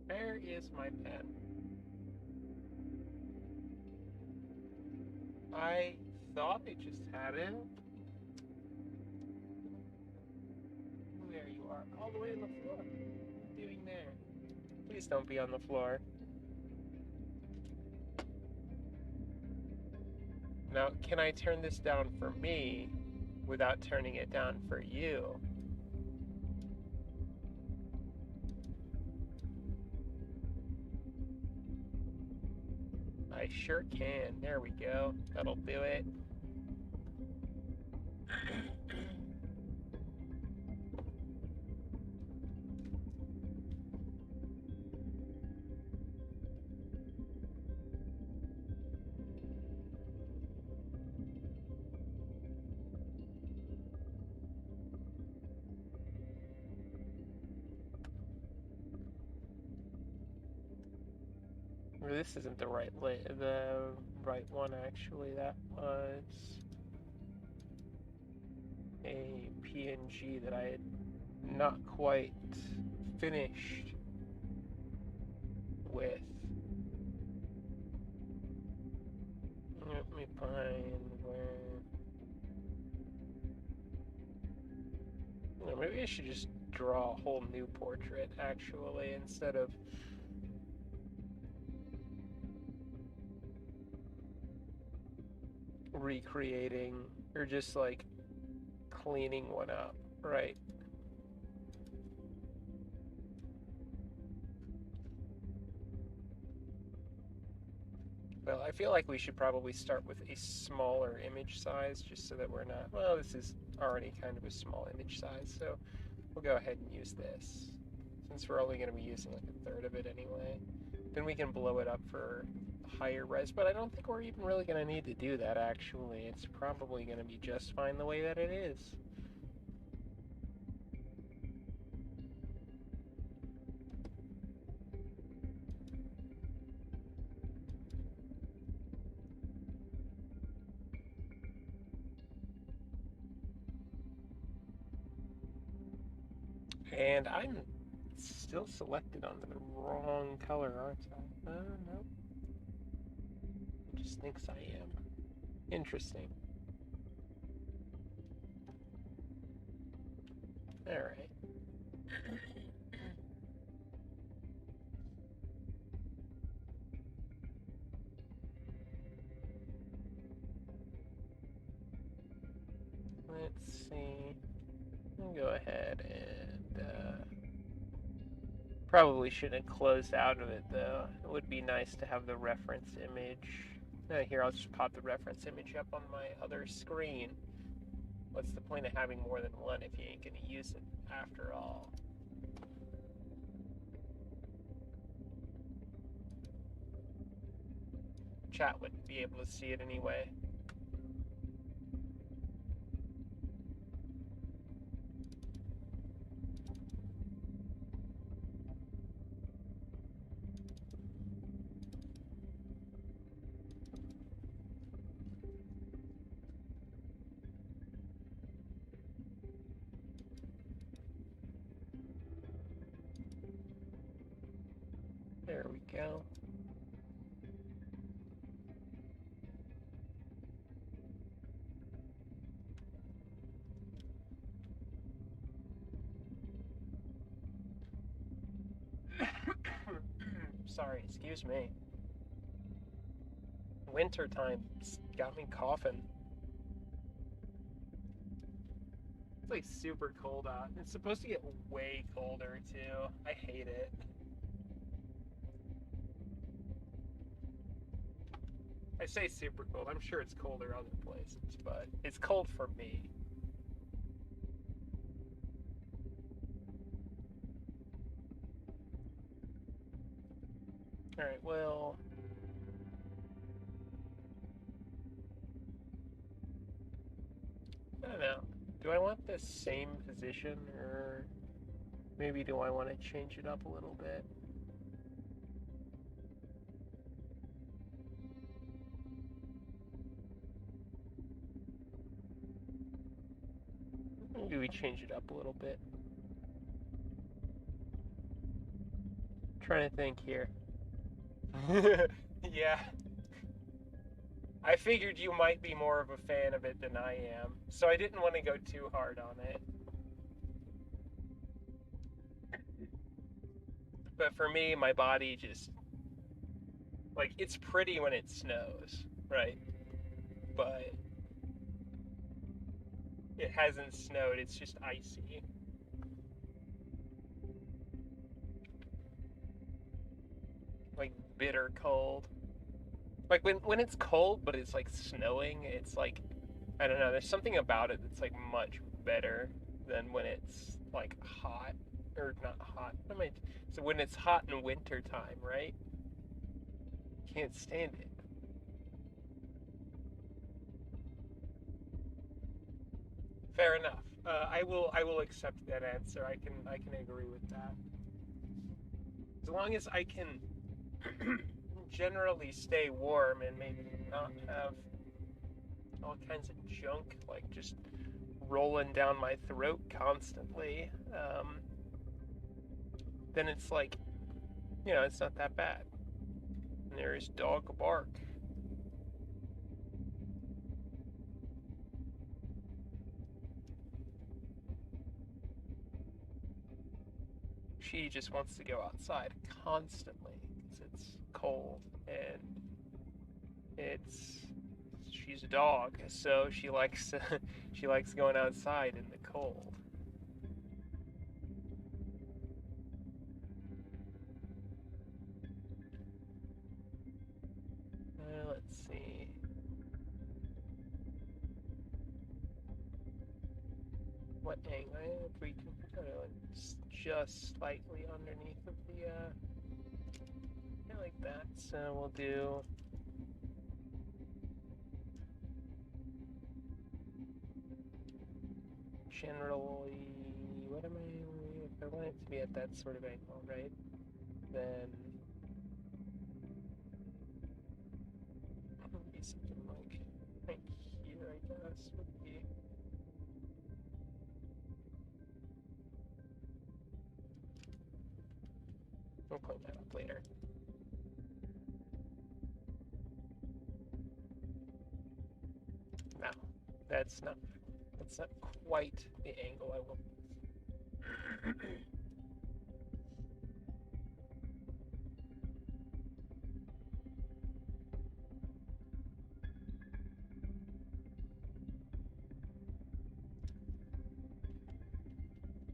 Where is my pen? I thought I just had it. There you are, all the way on the floor. What are you doing there? Please don't be on the floor. Now, can I turn this down for me without turning it down for you? I sure can. There we go. That'll do it. This isn't the right one actually. That was a PNG that I had not quite finished with. Let me find where. Maybe I should just draw a whole new portrait actually instead of recreating or just like cleaning one up, right? Well, I feel like we should probably start with a smaller image size just so that we're not, well, this is already kind of a small image size, so we'll go ahead and use this. Since we're only going to be using like a third of it anyway, then we can blow it up for higher res, but I don't think we're even really going to need to do that actually. It's probably going to be just fine the way that it is. And I'm still selected on the wrong color, aren't I? No. It just thinks I am. Interesting. Alright. Let's see. I'll go ahead and probably shouldn't close out of it though. It would be nice to have the reference image. Here, I'll just pop the reference image up on my other screen. What's the point of having more than one if you ain't gonna use it after all? Chat wouldn't be able to see it anyway. There we go. Sorry, excuse me. Winter time's got me coughing. It's like super cold out. It's supposed to get way colder too. I hate it. I say super cold. I'm sure it's colder other places, but it's cold for me. Alright, well. I don't know. Do I want the same position, or maybe do I want to change it up a little bit? Maybe we change it up a little bit. Trying to think here. Yeah. I figured you might be more of a fan of it than I am, so I didn't want to go too hard on it. But for me, my body just, like, it's pretty when it snows, right? But it hasn't snowed, it's just icy. Like, bitter cold. Like, when it's cold, but it's, like, snowing, it's, like, I don't know, there's something about it that's, like, much better than when it's, like, hot. Or not hot. What am I... So when it's hot in winter time, right? Can't stand it. Fair enough. I will accept that answer. I can agree with that. As long as I can generally stay warm and maybe not have all kinds of junk like just rolling down my throat constantly, then it's like, it's not that bad. And there's dog bark. She just wants to go outside constantly because it's cold and it's she's a dog, so she likes she likes going outside in the cold. Let's see. What angle? If we can put it just slightly underneath of the like that. So we'll do generally, what am I, if I want it to be at that sort of angle, right? Then it would be something like right here, I guess, would be. We'll point that up later. No, that's not quite the angle I want.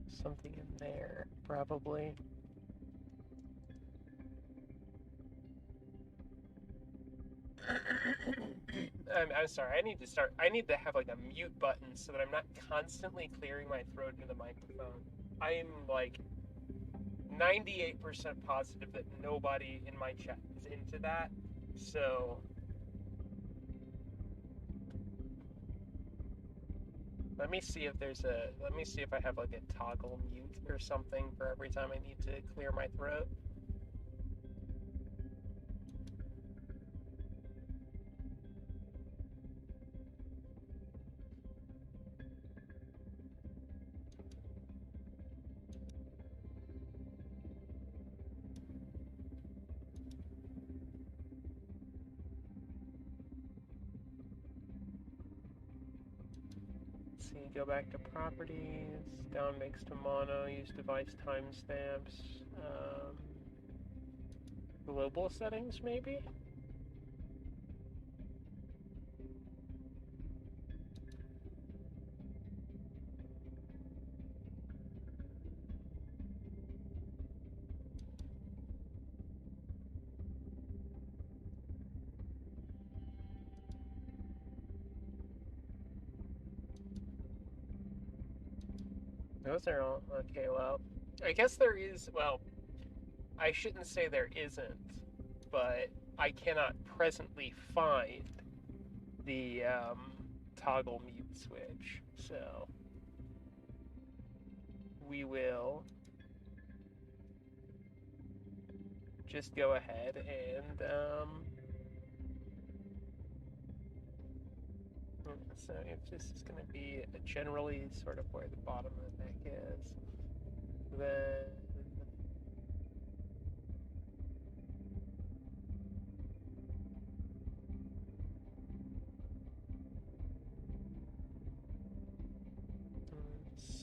Something in there, probably. I'm sorry. I need to have like a mute button so that I'm not constantly clearing my throat into the microphone. I'm like 98% positive that nobody in my chat is into that. So let me see if I have like a toggle mute or something for every time I need to clear my throat. See, go back to properties, down mix to mono, use device timestamps, global settings maybe? Those are all, okay, well, I guess there is, well, I shouldn't say there isn't, but I cannot presently find the toggle mute switch, so we will just go ahead and so if this is going to be generally sort of where the bottom of the neck is, then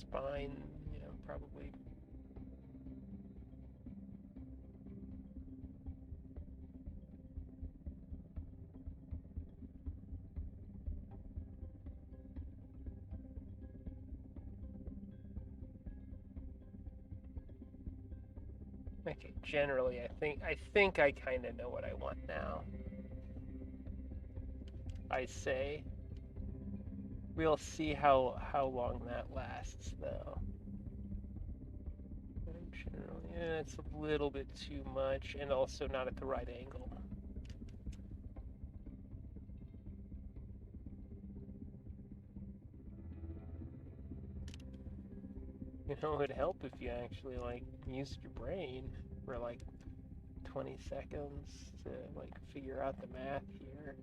spine, probably. Okay, generally, I think I kind of know what I want now. I say. We'll see how long that lasts, though. Generally, yeah, it's a little bit too much, and also not at the right angle. It would help if you actually, used your brain for, 20 seconds to, figure out the math here.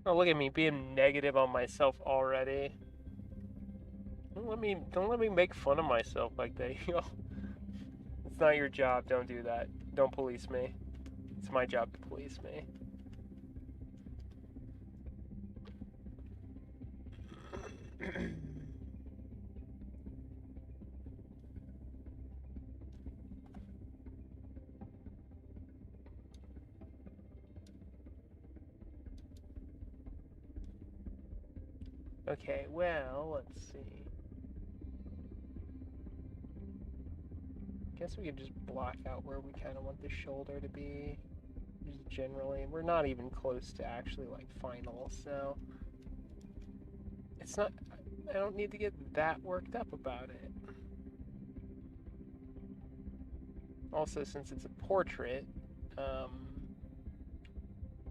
Oh, look at me being negative on myself already. Don't let me make fun of myself like that. It's not your job. Don't do that. Don't police me. It's my job to police me. Okay, well, let's see. Guess we could just block out where we kind of want the shoulder to be. Just generally, we're not even close to actually final, so it's not. I don't need to get that worked up about it. Also, since it's a portrait,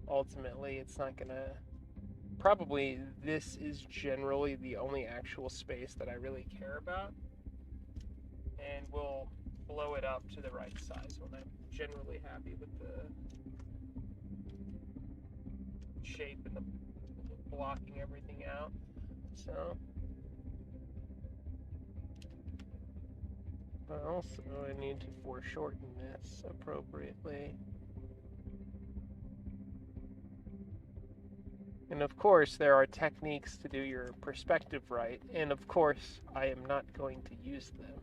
ultimately it's not gonna. Probably this is generally the only actual space that I really care about, and we'll blow it up to the right size when I'm generally happy with the shape and the blocking everything out. So, but also I need to foreshorten this appropriately. And of course, there are techniques to do your perspective right, and of course, I am not going to use them.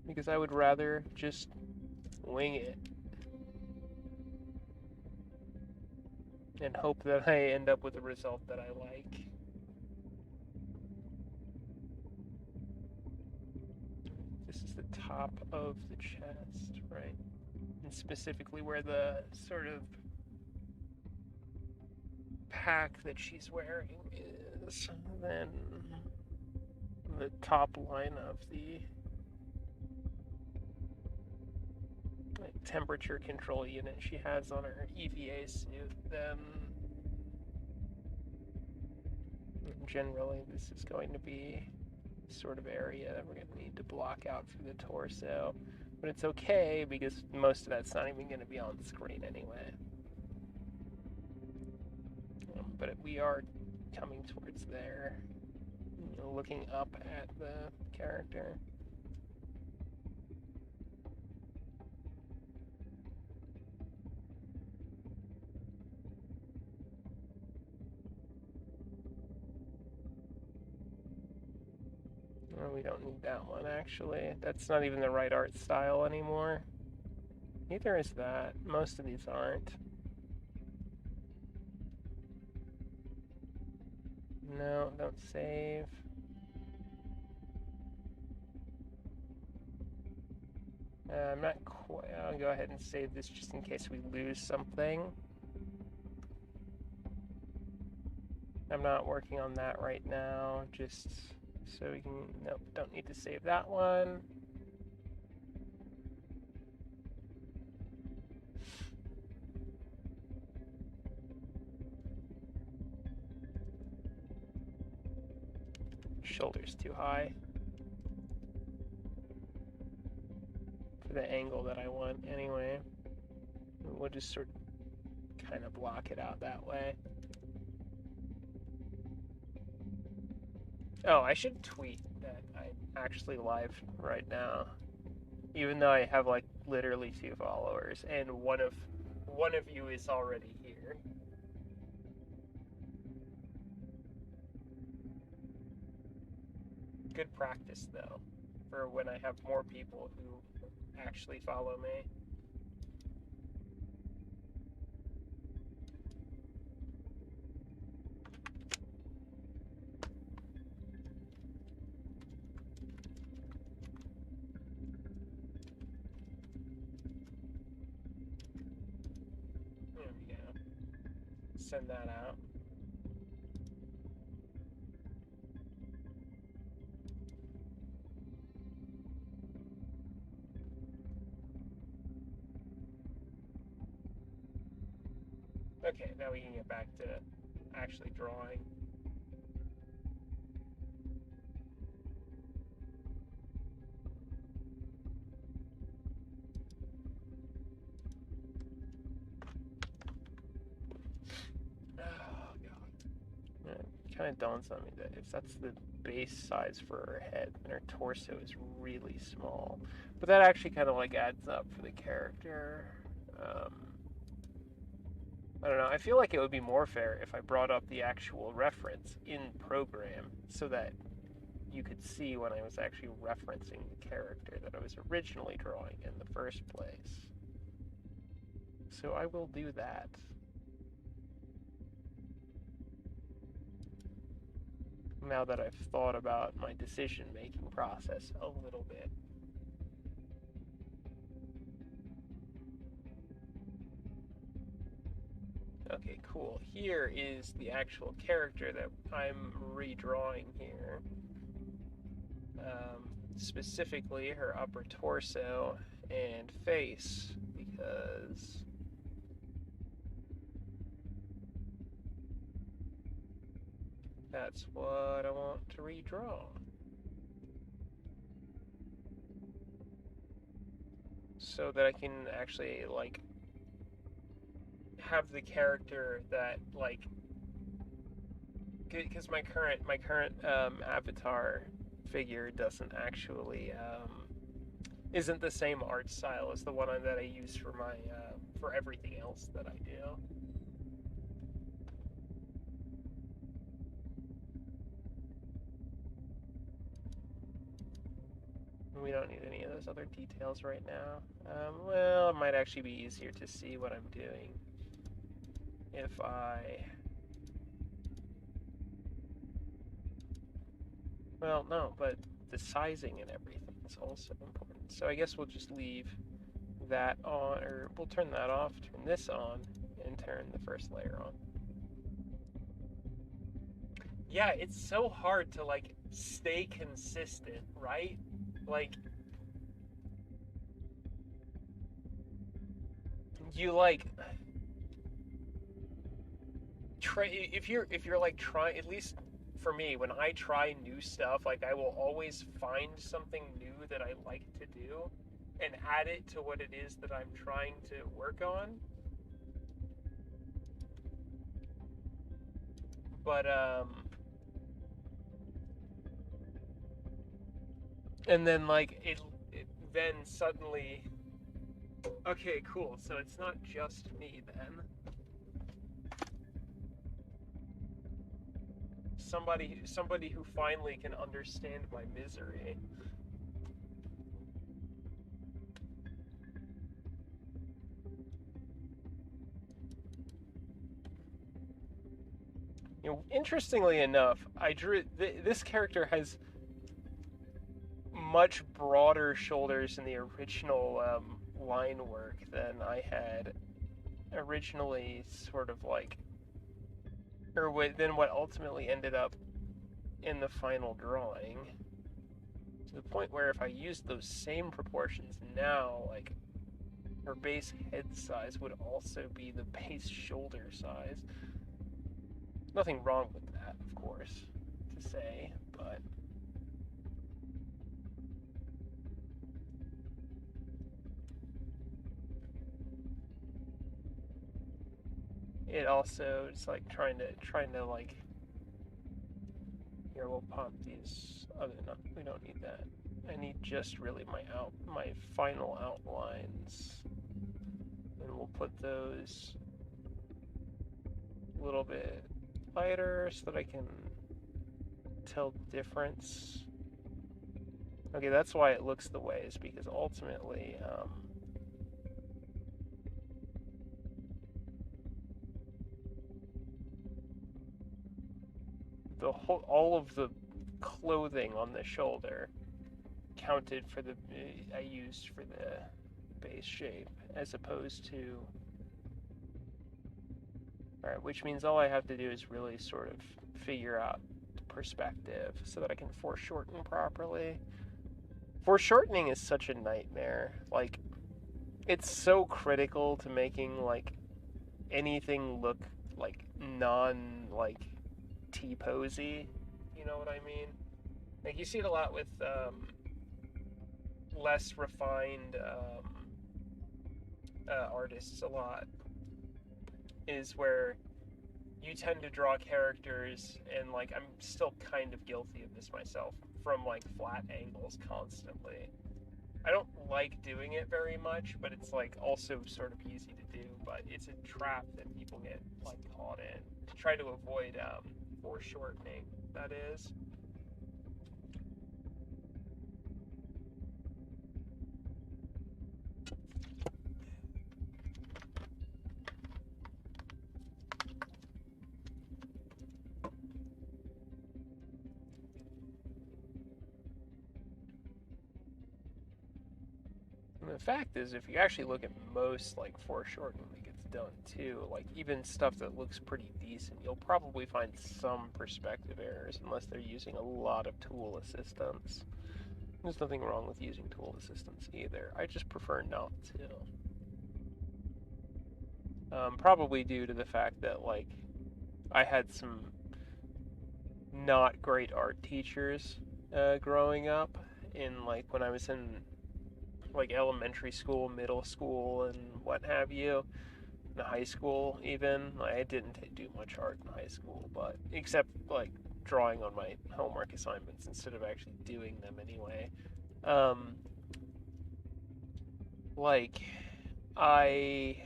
Because I would rather just wing it and hope that I end up with a result that I like. This is the top of the chest, right? And specifically where the sort of pack that she's wearing is, then the top line of the temperature control unit she has on her EVA suit, then generally this is going to be sort of area that we're going to need to block out for the torso. But it's okay because most of that's not even going to be on screen anyway. But we are coming towards there, looking up at the character. Oh, we don't need that one, actually. That's not even the right art style anymore. Neither is that. Most of these aren't. No, don't save. I'm not quite. I'll go ahead and save this just in case we lose something. I'm not working on that right now, just so we can. Nope, don't need to save that one. Shoulder's too high for the angle that I want anyway. We'll just sort of kind of block it out that way. Oh, I should tweet that I'm actually live right now, even though I have literally 2 followers, and one of you is already here. good practice, though, for when I have more people who actually follow me. There we go. Send that out. Okay, now we can get back to actually drawing. Oh, God. It kind of dawns on me that if that's the base size for her head, then her torso is really small. But that actually kind of like adds up for the character. I don't know. I feel like it would be more fair if I brought up the actual reference in program so that you could see when I was actually referencing the character that I was originally drawing in the first place. So I will do that. Now that I've thought about my decision-making process a little bit. Okay, cool. Here is the actual character that I'm redrawing here. Specifically her upper torso and face, because that's what I want to redraw. So that I can actually, like, have the character that, like, because my current avatar figure doesn't actually isn't the same art style as the one that I use for my for everything else that I do. We don't need any of those other details right now. Well, it might actually be easier to see what I'm doing if I... Well, no, but the sizing and everything is also important. So I guess we'll just leave that on, or we'll turn that off, turn this on, and turn the first layer on. Yeah, it's so hard to, like, stay consistent, right? Like, you, like, try, if you're like trying, at least for me, when I try new stuff, like, I will always find something new that I like to do and add it to what it is that I'm trying to work on. But and then, like, it then suddenly, okay, cool, so it's not just me then. Somebody who finally can understand my misery. You know, interestingly enough, I drew this character has much broader shoulders in the original line work than I had originally sort of like, or than what ultimately ended up in the final drawing. To the point where if I used those same proportions now, like, her base head size would also be the base shoulder size. Nothing wrong with that, of course, to say, but it also is like trying to like, here, we'll pop these other, no, we don't need that. I need just really my final outlines, and we'll put those a little bit lighter so that I can tell the difference Okay, that's why it looks the way, is because ultimately, all of the clothing on the shoulder counted for the I used for the base shape, as opposed to, all right, which means all I have to do is really sort of figure out the perspective so that I can foreshorten properly. Foreshortening is such a nightmare. Like, it's so critical to making like anything look like non like T-posy. You know what I mean? Like, you see it a lot with less refined artists. A lot is where you tend to draw characters, and like I'm still kind of guilty of this myself, from like flat angles constantly. I don't like doing it very much, but it's like also sort of easy to do. But it's a trap that people get like caught in to try to avoid foreshortening. That is. And the fact is, if you actually look at most like foreshortening that gets done too, like even stuff that looks pretty decent, you'll probably find some perspective errors unless they're using a lot of tool assistance. There's nothing wrong with using tool assistance either. I just prefer not to. Probably due to the fact that like I had some not great art teachers growing up, in like when I was in like elementary school, middle school, and what have you. In high school, even I didn't do much art in high school, but except like drawing on my homework assignments instead of actually doing them anyway. Um, like I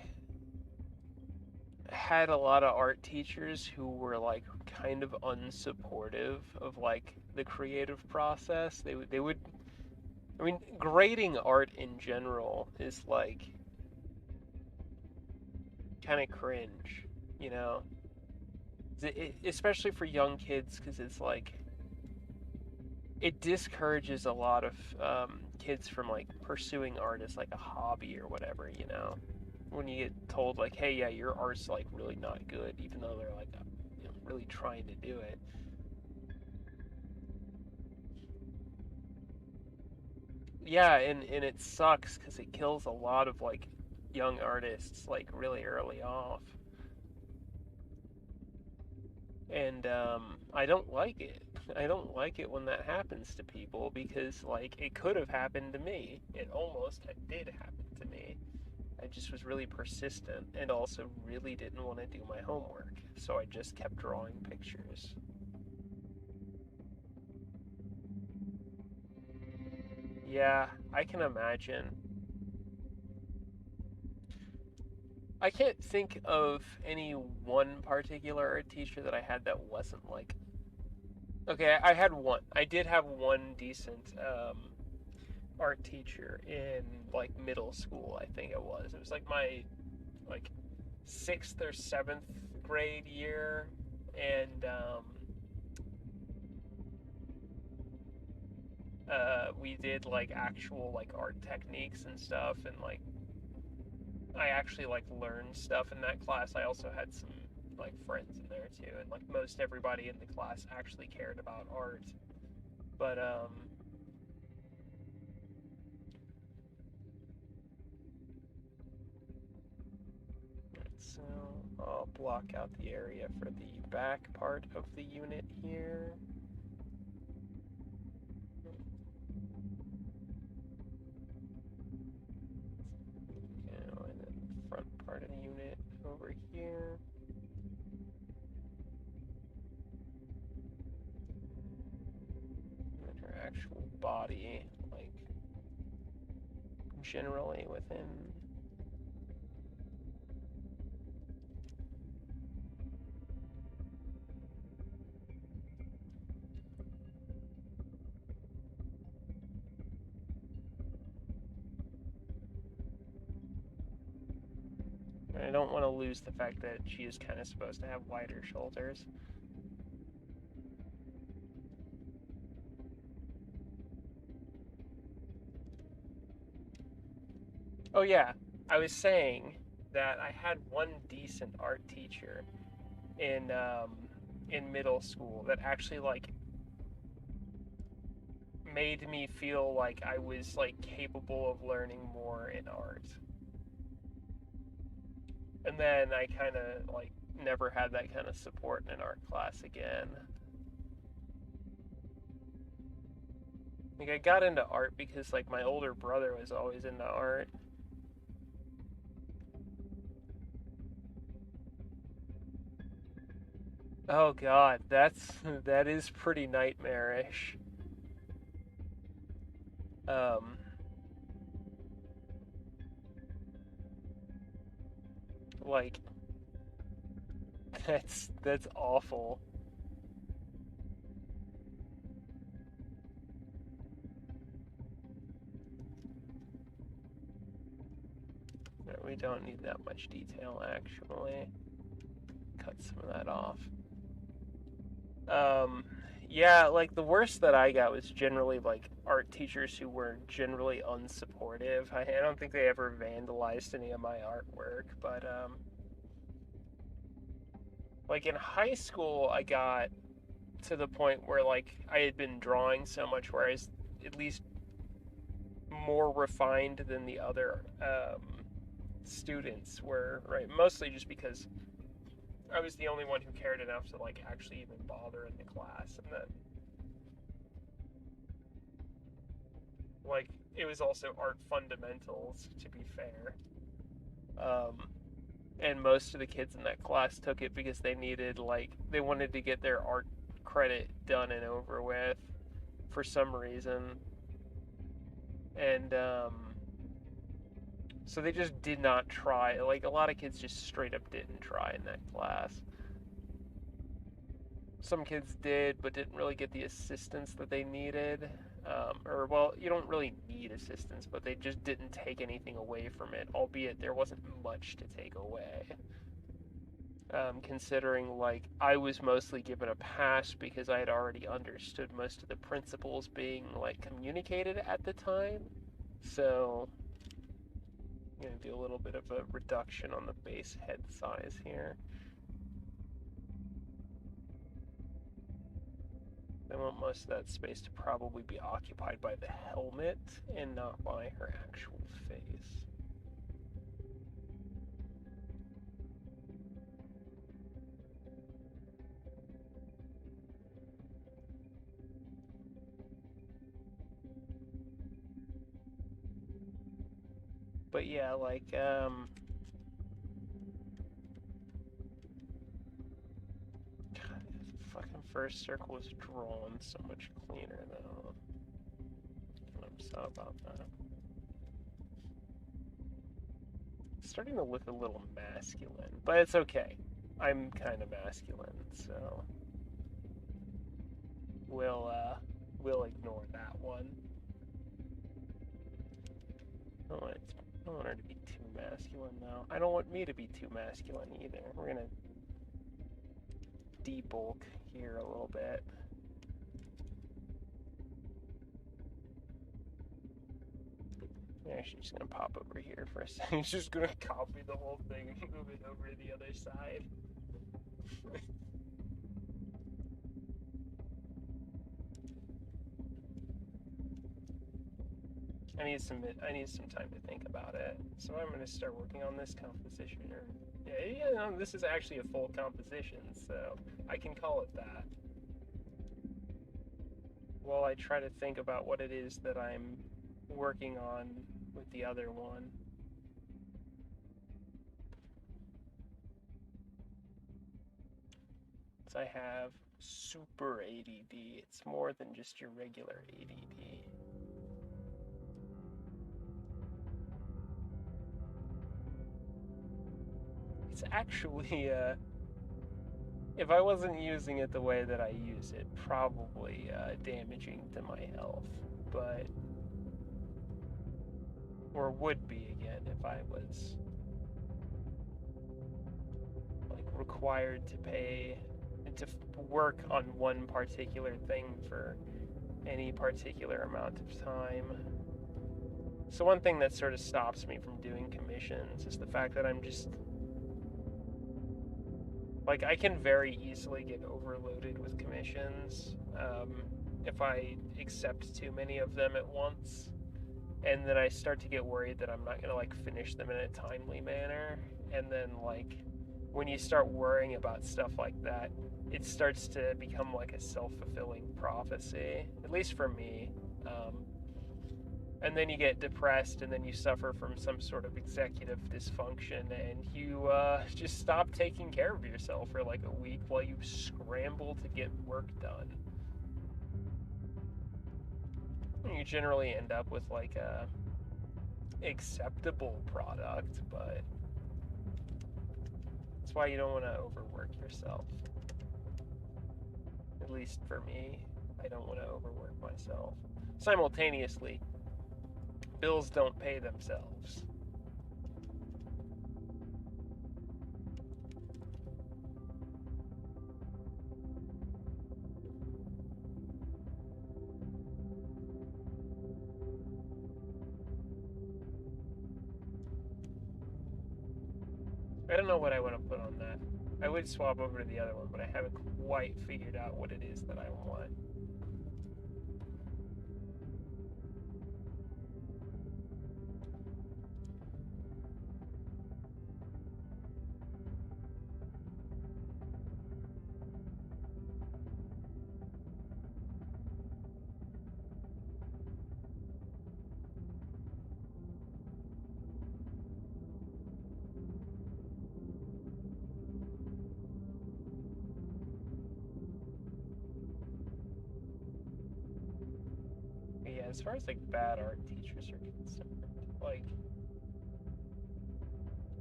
had a lot of art teachers who were like kind of unsupportive of like the creative process. They would I mean, grading art in general is like kind of cringe, you know? Especially for young kids, because it's like it discourages a lot of kids from like pursuing art as like a hobby or whatever, you know? When you get told like, hey, yeah, your art's like really not good, even though they're like, you know, really trying to do it. Yeah, and it sucks because it kills a lot of like young artists like really early off. And I don't like it. I don't like it when that happens to people, because like it could have happened to me. It almost did happen to me. I just was really persistent and also really didn't want to do my homework, so I just kept drawing pictures. Yeah, I can imagine. I can't think of any one particular art teacher that I had that wasn't like. Okay, I had one. I did have one decent art teacher in like middle school. I think it was. It was like my like sixth or seventh grade year, and we did like actual like art techniques and stuff, and like I actually like learned stuff in that class. I also had some like friends in there too, and like most everybody in the class actually cared about art. But so I'll block out the area for the back part of the unit here. And then the front part of the unit over here. And then her actual body, like generally within. I don't want to lose the fact that she is kind of supposed to have wider shoulders. Oh yeah, I was saying that I had one decent art teacher in middle school that actually like made me feel like I was like capable of learning more in art. And then I kind of like never had that kind of support in an art class again. Like I got into art because like my older brother was always into art. Oh god, that is pretty nightmarish. Um like that's awful. We don't need that much detail actually. Cut some of that off. Um, yeah, like the worst that I got was generally like art teachers who were generally unsupportive. I don't think they ever vandalized any of my artwork, but like in high school, I got to the point where like I had been drawing so much where I was at least more refined than the other students were, right? Mostly just because I was the only one who cared enough to like actually even bother in the class, and then like it was also art fundamentals to be fair. Um, and most of the kids in that class took it because they needed like they wanted to get their art credit done and over with for some reason, and so they just did not try. Like a lot of kids just straight up didn't try in that class. Some kids did, but didn't really get the assistance that they needed. Or, well, you don't really need assistance, but they just didn't take anything away from it, albeit there wasn't much to take away. Considering, like, I was mostly given a pass because I had already understood most of the principles being, like, communicated at the time. So, I'm going to do a little bit of a reduction on the base head size here. I want most of that space to probably be occupied by the helmet and not by her actual face. But yeah, like, God, the fucking first circle was drawn so much cleaner though. I'm upset about that. It's starting to look a little masculine, but it's okay. I'm kind of masculine, so we'll ignore that one. I don't want her to be too masculine though. I don't want me to be too masculine either. We're gonna debulk here a little bit. I'm actually just gonna pop over here for a second. He's just gonna copy the whole thing and move it over to the other side. I need some time to think about it. So I'm gonna start working on this composition. Yeah, this is actually a full composition, so I can call it that. While I try to think about what it is that I'm working on with the other one. So I have super ADD. It's more than just your regular ADD. It's actually, if I wasn't using it the way that I use it, probably damaging to my health. But, or would be again if I was required to pay to work on one particular thing for any particular amount of time. So one thing that sort of stops me from doing commissions is the fact that I'm just like, I can very easily get overloaded with commissions if I accept too many of them at once, and then I start to get worried that I'm not gonna like finish them in a timely manner. And then like when you start worrying about stuff like that, it starts to become like a self-fulfilling prophecy, at least for me. And then you get depressed, and then you suffer from some sort of executive dysfunction, and you just stop taking care of yourself for like a week while you scramble to get work done. And you generally end up with like a acceptable product, but that's why you don't want to overwork yourself. At least for me, I don't want to overwork myself. Simultaneously, bills don't pay themselves. I don't know what I want to put on that. I would swap over to the other one, but I haven't quite figured out what it is that I want. But yeah, as far as like bad art teachers are concerned, like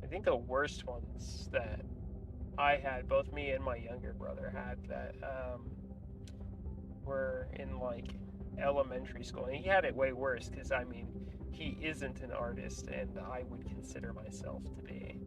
I think the worst ones that I had, both me and my younger brother had, that were in like elementary school, and he had it way worse because I mean, he isn't an artist, and I would consider myself to be.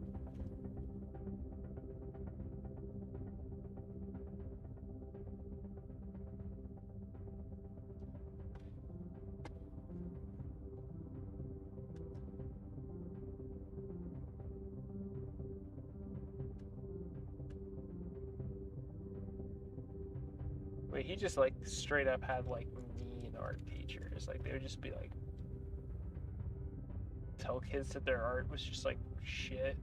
But he just like straight up had like mean art teachers. Like they would just be like tell kids that their art was just like shit.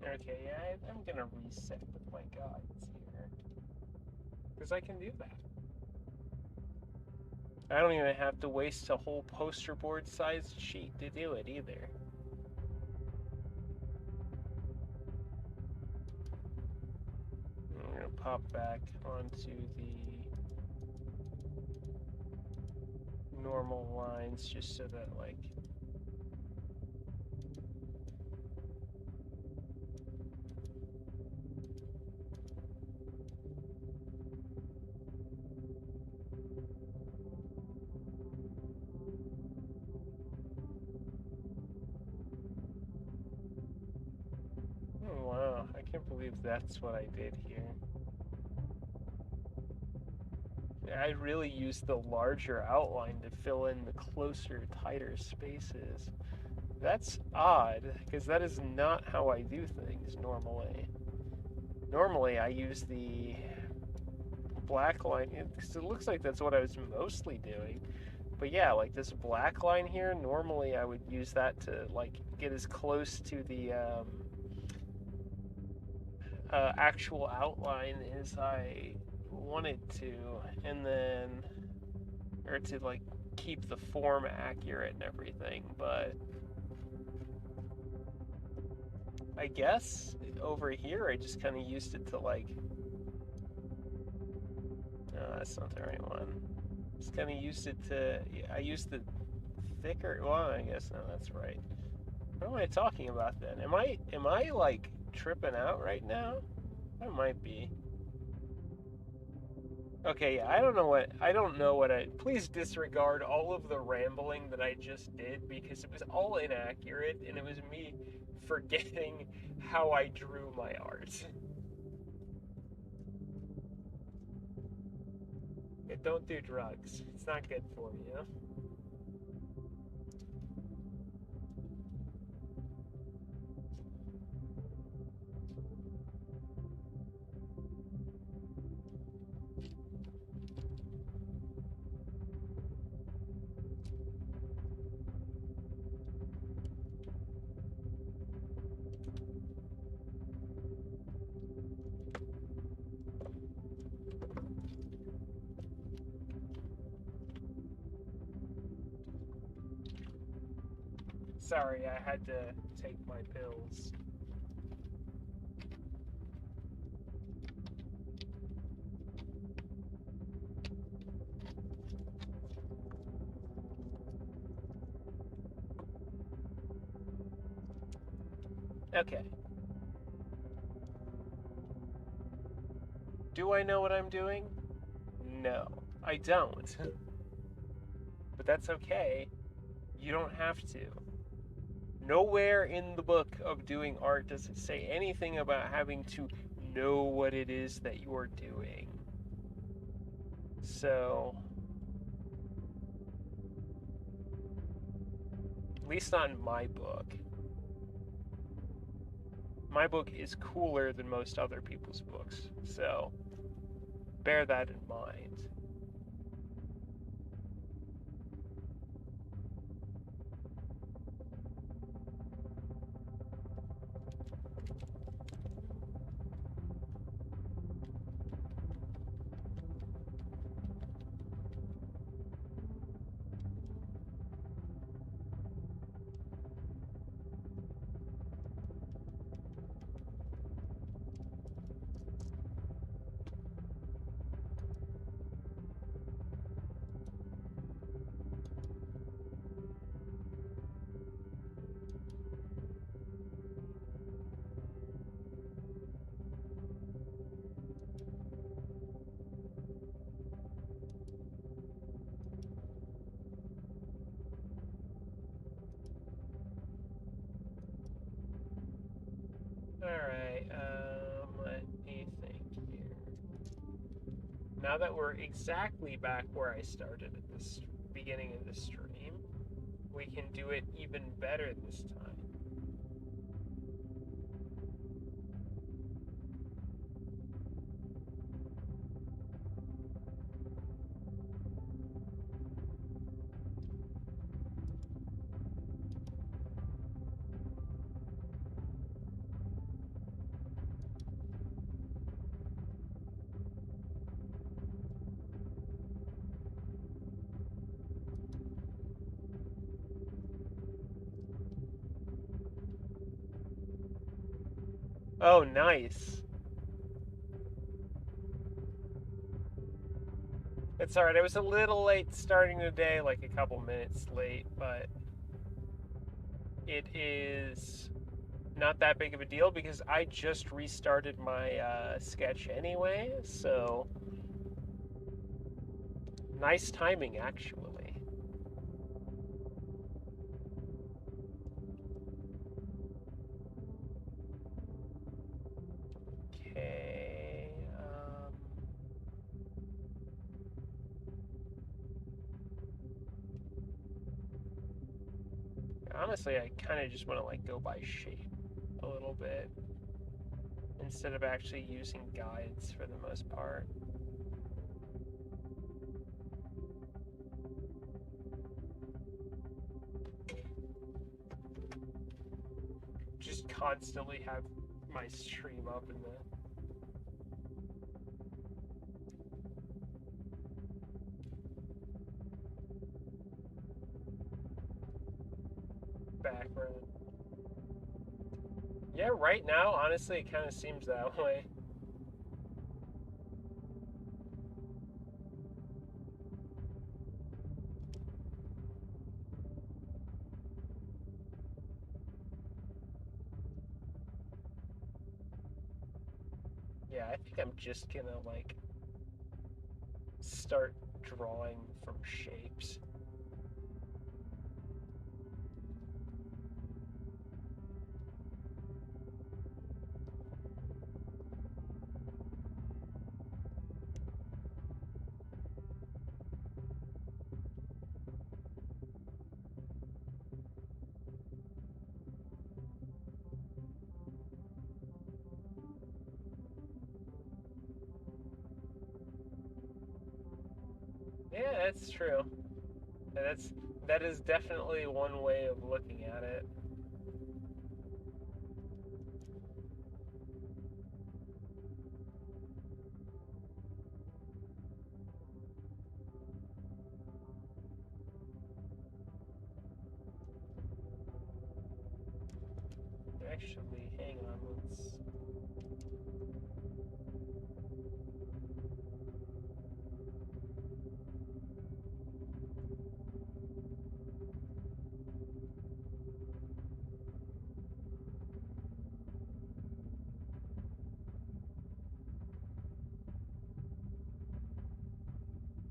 Okay, yeah, I'm gonna reset with my guides here because I can do that. I don't even have to waste a whole poster board sized sheet to do it either. I'm gonna pop back onto the normal lines just so that like oh wow, I can't believe that's what I did here. I really use the larger outline to fill in the closer, tighter spaces. That's odd, because that is not how I do things normally. Normally, I use the black line, because it looks like that's what I was mostly doing. But yeah, like this black line here, normally I would use that to like get as close to the actual outline as I wanted to, and then, or to like keep the form accurate and everything. But I guess over here I just kind of used it to like, no, that's not the right one. Just kind of used it to, I used the thicker, well, I guess no, that's right. What am I talking about then? Am I like tripping out right now? I might be. Okay, yeah, I don't know what I, please disregard all of the rambling that I just did, because it was all inaccurate and it was me forgetting how I drew my art. Yeah, don't do drugs. It's not good for you. Sorry, I had to take my pills. Okay. Do I know what I'm doing? No, I don't. But that's okay. You don't have to. Nowhere in the book of doing art does it say anything about having to know what it is that you're doing. So, at least not in my book. My book is cooler than most other people's books, so bear that in mind. Alright, let me think here. Now that we're exactly back where I started at the beginning of the stream, we can do it even better this time. Oh, nice. It's alright, I was a little late starting the day, like a couple minutes late, but it is not that big of a deal because I just restarted my sketch anyway, so nice timing, actually. Okay. honestly, I kind of just want to like go by shape a little bit instead of actually using guides for the most part. Just constantly have my stream up in the background. Yeah, right now, honestly, it kind of seems that way. Yeah, I think I'm just gonna like start drawing from shapes. Yeah, that's true. That is definitely one way of looking at it. Actually, hang on, let's.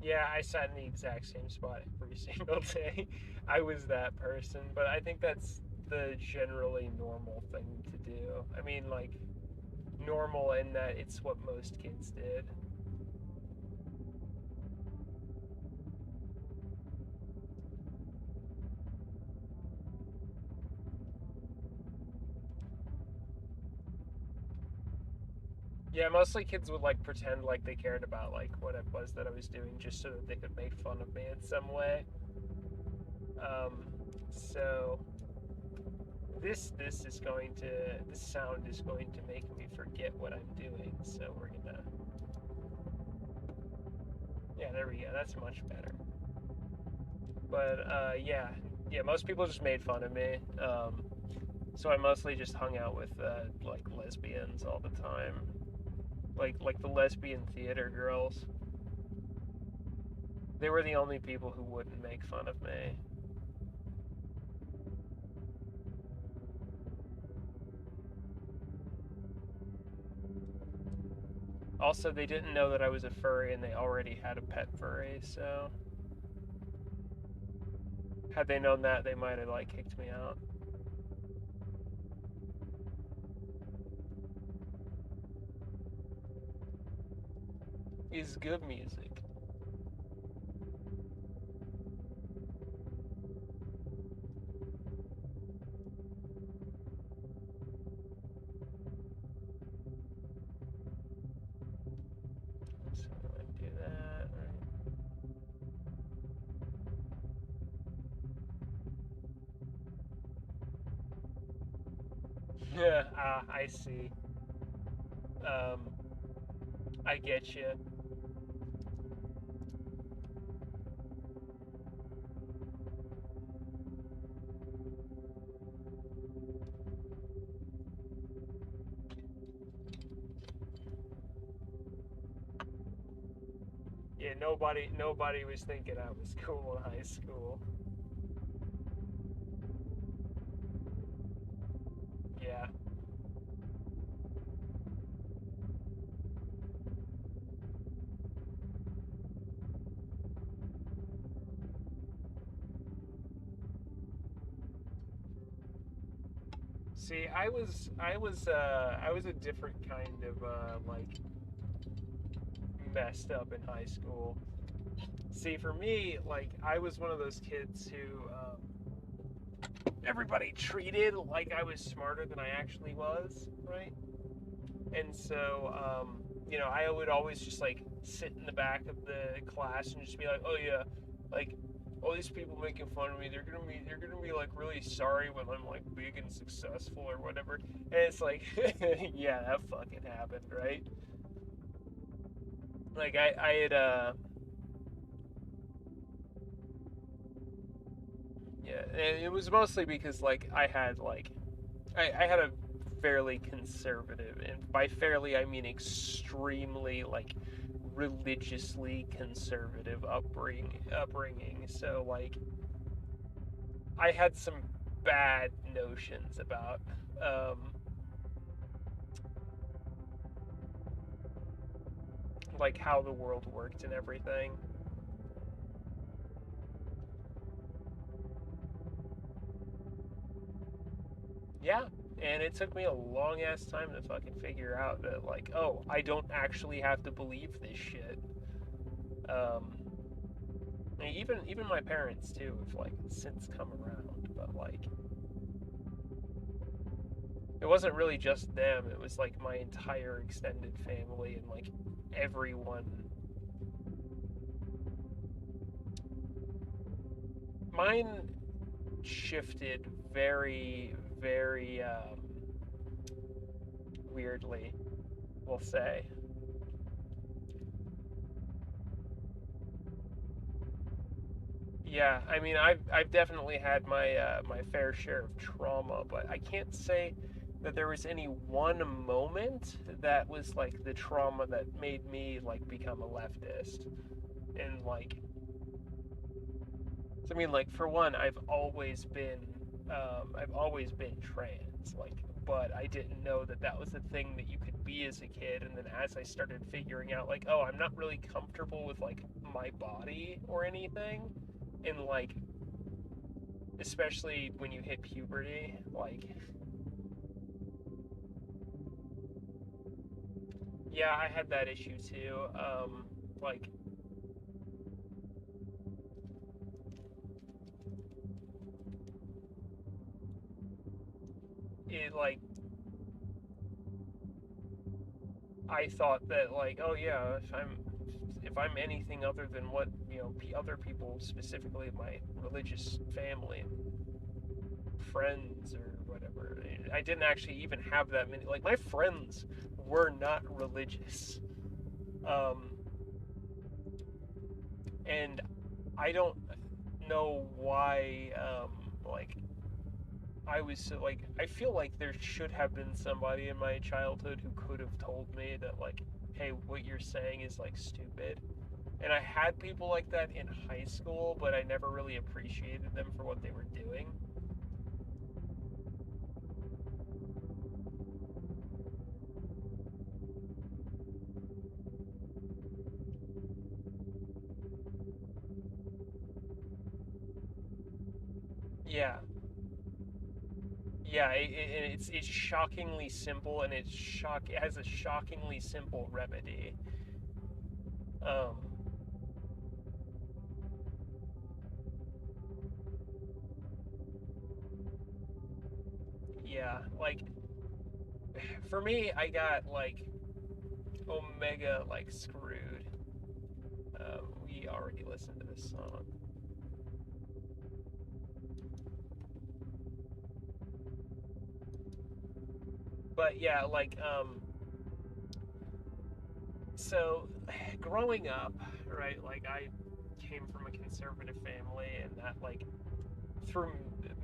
Yeah, I sat in the exact same spot every single day. I was that person, but I think that's the generally normal thing to do. I mean, like, normal in that it's what most kids did. Yeah, mostly kids would like pretend like they cared about like what it was that I was doing just so that they could make fun of me in some way. So this is going to this sound is going to make me forget what I'm doing. So we're gonna yeah, there we go. That's much better. But yeah, most people just made fun of me. So I mostly just hung out with like lesbians all the time, like the lesbian theater girls. They were the only people who wouldn't make fun of me. Also, they didn't know that I was a furry, and they already had a pet furry. So had they known that, they might have like kicked me out. Is good music. So I do that. Yeah, I see. Um, I get you. Yeah, nobody was thinking I was cool in high school. Yeah. See, I was a different kind of like messed up in high school. See, for me, like I was one of those kids who everybody treated like I was smarter than I actually was, right? And so, I would always just like sit in the back of the class and just be like, oh yeah, like all these people making fun of me, they're gonna be like really sorry when I'm like big and successful or whatever. And it's like, yeah, that fucking happened, right? Like I had yeah, and it was mostly because like I had a fairly conservative, and by fairly I mean extremely like religiously conservative upbringing. So like I had some bad notions about um, like how the world worked and everything. Yeah, and it took me a long ass time to fucking figure out that like, oh, I don't actually have to believe this shit. Um, even my parents too have like since come around, but like it wasn't really just them. It was like my entire extended family and like everyone. Mine shifted very, very weirdly, we'll say. Yeah, I mean, I've definitely had my fair share of trauma, but I can't say that there was any one moment that was like the trauma that made me like become a leftist. And like, so I mean, like for one, I've always been trans, like, but I didn't know that that was a thing that you could be as a kid. And then as I started figuring out, like, oh, I'm not really comfortable with like my body or anything, and like especially when you hit puberty, like, yeah, I had that issue too. Like, it, like, I thought that, like, oh yeah, if I'm anything other than what, other people, specifically my religious family and friends or whatever, I didn't actually even have that many, like, my friends were not religious. Um, and I don't know why, like, I was so like I feel like there should have been somebody in my childhood who could have told me that like, hey, what you're saying is like stupid. And I had people like that in high school, but I never really appreciated them for what they were doing. Yeah, yeah, it's shockingly simple, and it has a shockingly simple remedy. Um, yeah, like for me, I got like omega like screwed. We already listened to this song. But yeah, like so growing up, right, like I came from a conservative family, and that like through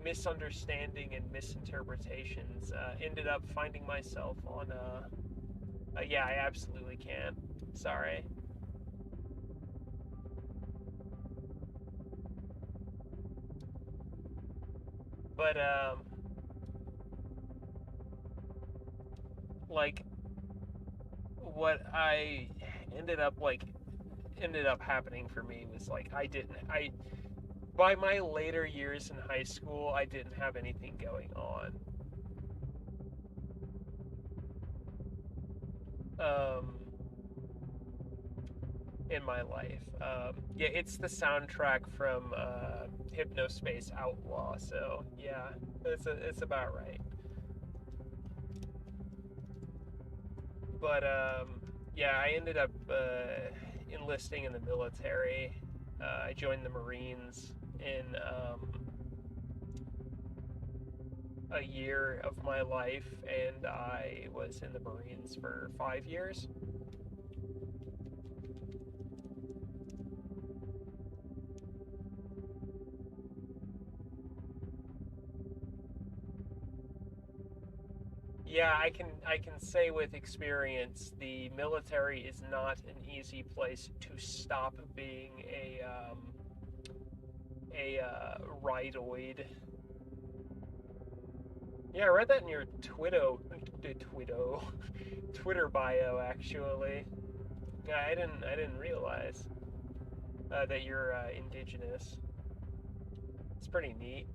misunderstanding and misinterpretations ended up finding myself on yeah, I absolutely can. Sorry. But like what I ended up like ended up happening for me was like I by my later years in high school, I didn't have anything going on. Um, in my life. Yeah, it's the soundtrack from Hypnospace Outlaw. So yeah, it's about right. But yeah, I ended up enlisting in the military. I joined the Marines in a year of my life, and I was in the Marines for 5 years. Yeah, I can say with experience, the military is not an easy place to stop being a rightoid. Yeah, I read that in your Twitter bio actually. Yeah, I didn't realize that you're indigenous. It's pretty neat.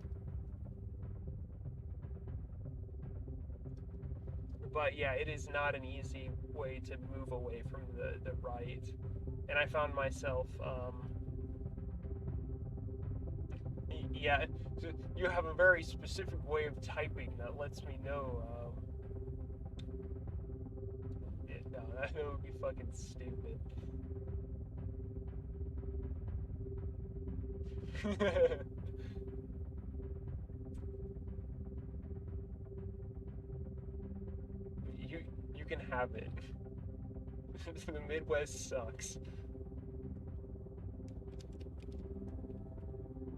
But yeah, it is not an easy way to move away from the right. And I found myself, yeah, you have a very specific way of typing that lets me know. Yeah, no, that would be fucking stupid. you you can have it. The Midwest sucks.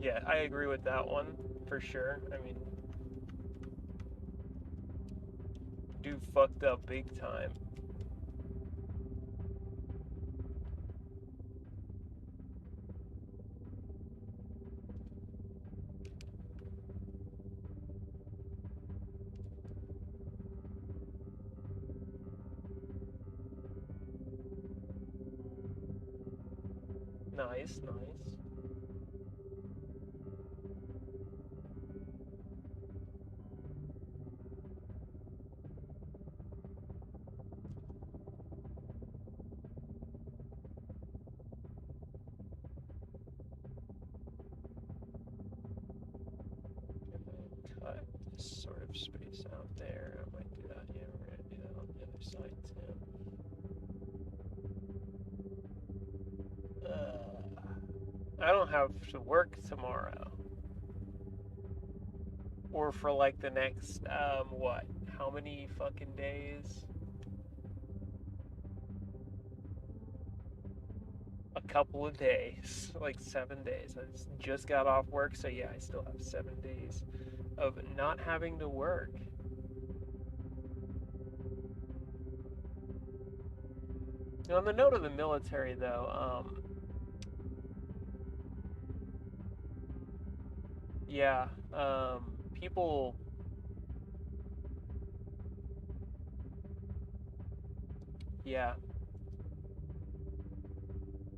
Yeah, I agree with that one for sure. I mean, dude fucked up big time. Nice, nice. Cut this sort of space out there. I might do that. Yeah, we're gonna do that on the other side too. I don't have to work tomorrow, or for like the next what? How many fucking days? A couple of days, like 7 days. I just got off work, so yeah, I still have 7 days of not having to work. On the note of the military, though, yeah, people, yeah,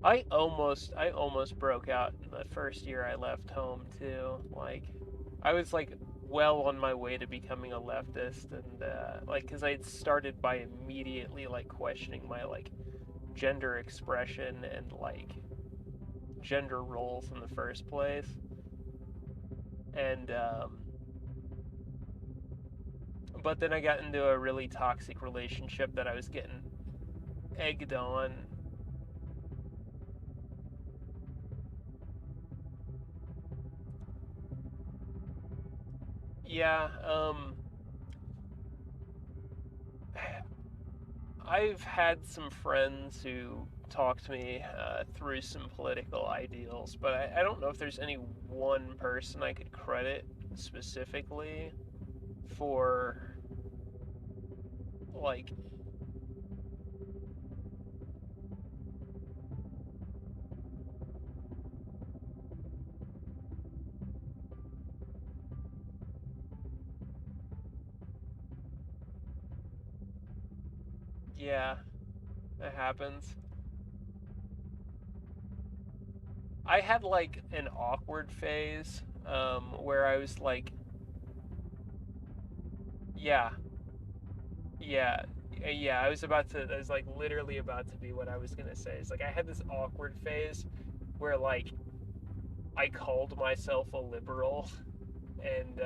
I almost broke out in the first year I left home too. Like, I was like well on my way to becoming a leftist, and like, because I had started by immediately like questioning my like gender expression and like gender roles in the first place, and but then I got into a really toxic relationship that I was getting egged on. Yeah, I've had some friends who talked me through some political ideals, but I don't know if there's any one person I could credit specifically for, like, yeah, it happens. I had like an awkward phase where I was like, yeah, yeah, Yeah, I was like literally about to be what I was gonna say. It's like I had this awkward phase where like I called myself a liberal, and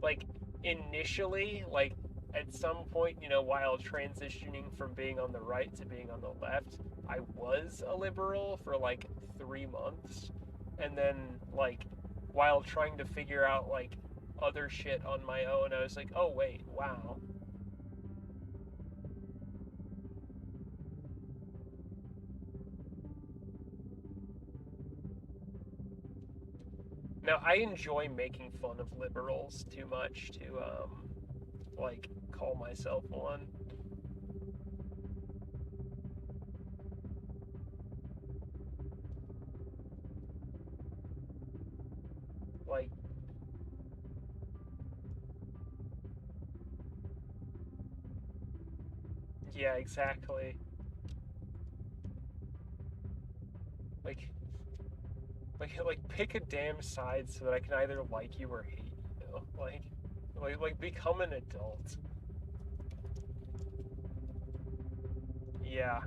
like initially, like at some point, while transitioning from being on the right to being on the left, I was a liberal for like 3 months, and then like while trying to figure out like other shit on my own, I was like, oh wait, wow. Now I enjoy making fun of liberals too much to like call myself one. Like, yeah, exactly. Like, like pick a damn side so that I can either like you or hate you. Like become an adult. Yeah.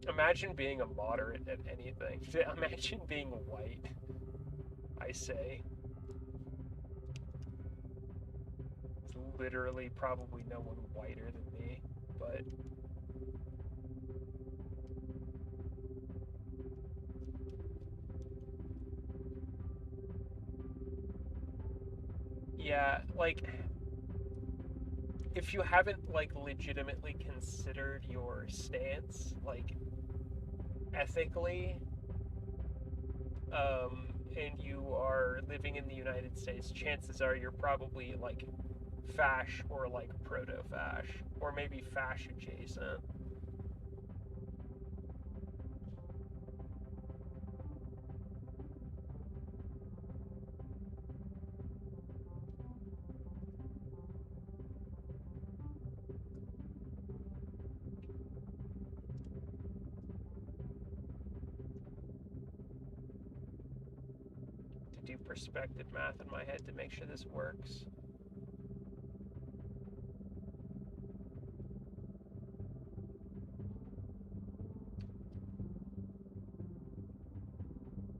Imagine being a moderate at anything. Imagine being white. I say. There's literally probably no one whiter than me, but yeah, like if you haven't like legitimately considered your stance, like ethically, and you are living in the United States, chances are you're probably like fash or like proto fash or maybe fash adjacent. To do perspective math in my head to make sure this works.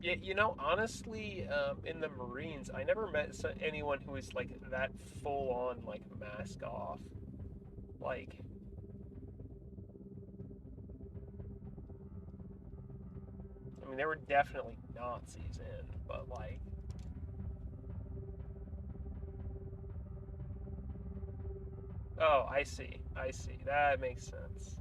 Yeah, honestly, in the Marines, I never met anyone who was like that full on like mask off. Like, I mean, there were definitely Nazis in, but like, oh, I see, I see. That makes sense.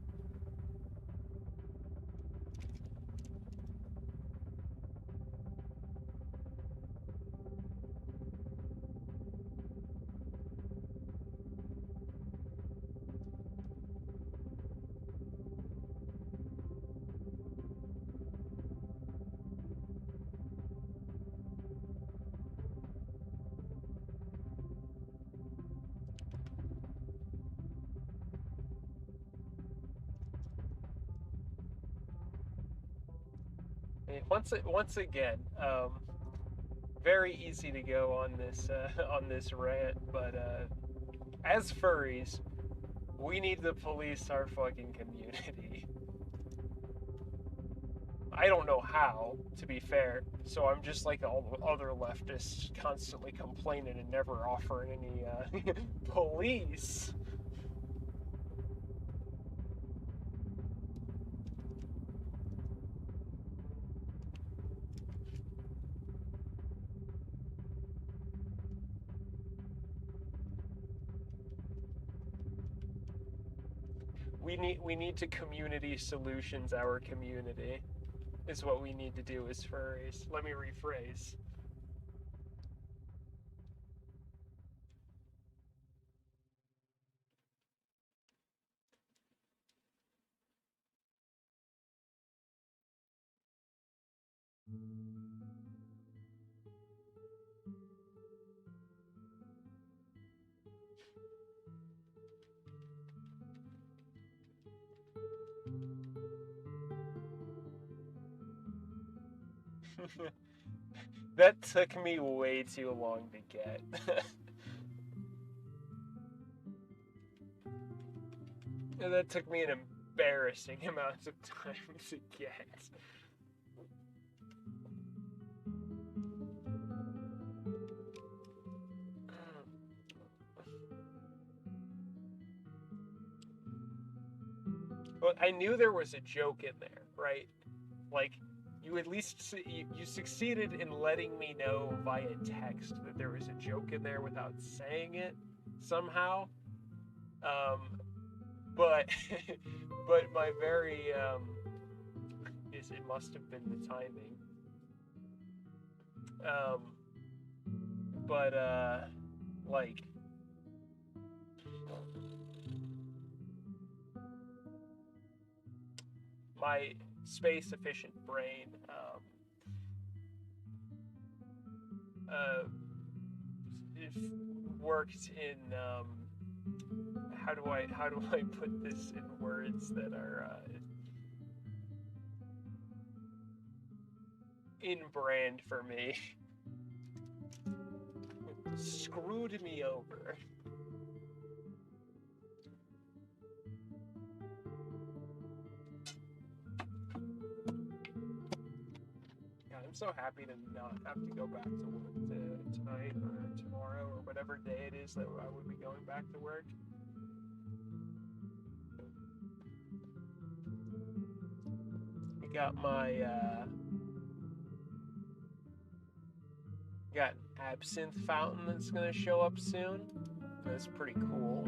Once again, very easy to go on this on this rant, but as furries, we need to police our fucking community. I don't know how, to be fair. So I'm just like all the other leftists, constantly complaining and never offering any police. We need to community solutions our community. Is what we need to do as furries. Let me rephrase. That took me way too long to get. And that took me an embarrassing amount of time to get. Well, I knew there was a joke in there, right? Like, you at least you succeeded in letting me know via text that there was a joke in there without saying it somehow. But but my very is it must have been the timing. But like my space efficient brain worked in how do I put this in words that are in brand for me? Screwed me over. Yeah, I'm so happy to not have to go back to work tonight or tomorrow or whatever day it is that I would be going back to work. I got my got an absinthe fountain that's gonna show up soon. That's pretty cool.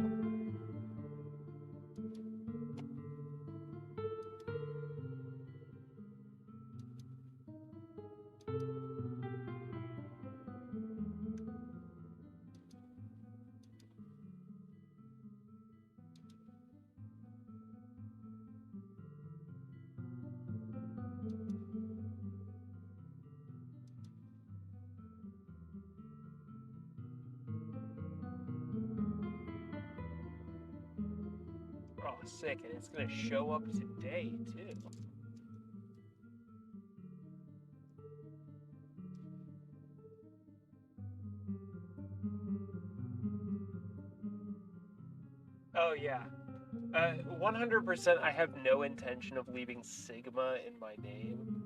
Oh, sick, and it's gonna show up today, too. Oh, yeah. 100% I have no intention of leaving Sigma in my name.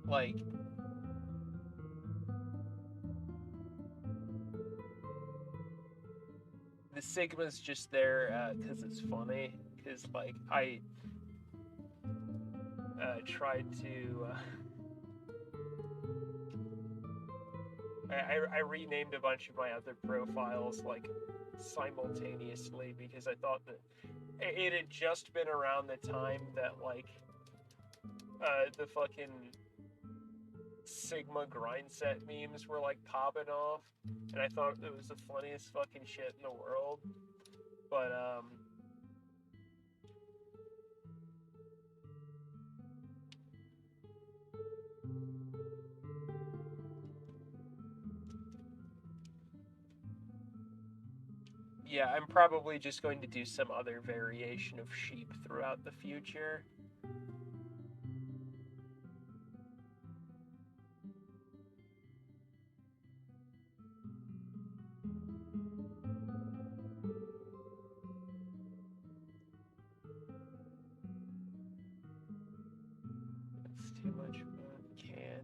Like, the Sigma's just there because it's funny. Because, like, I tried to. I renamed a bunch of my other profiles, like, simultaneously because I thought that it had just been around the time that, like, the fucking Sigma grind set memes were, like, popping off. And I thought it was the funniest fucking shit in the world. But, yeah, I'm probably just going to do some other variation of sheep throughout the future. It's too much fun. Can't.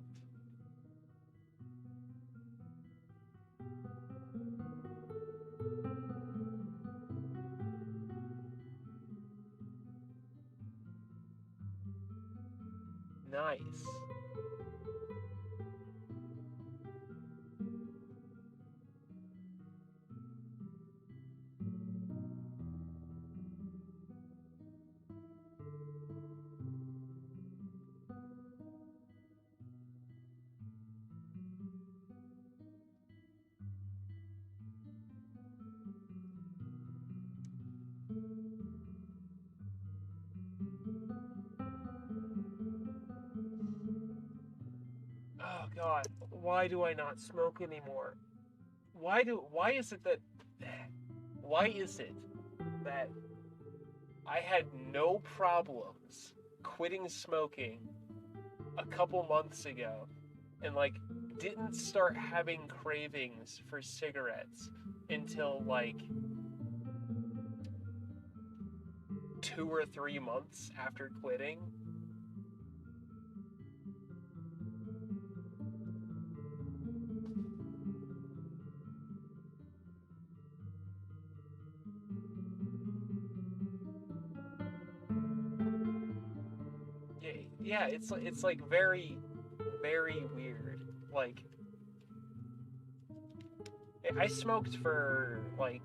Nice. Oh god, why do I not smoke anymore? Why is it that I had no problems quitting smoking a couple months ago, and like didn't start having cravings for cigarettes until like 2 or 3 months after quitting. Yeah, it's like very, very weird. Like, I smoked for like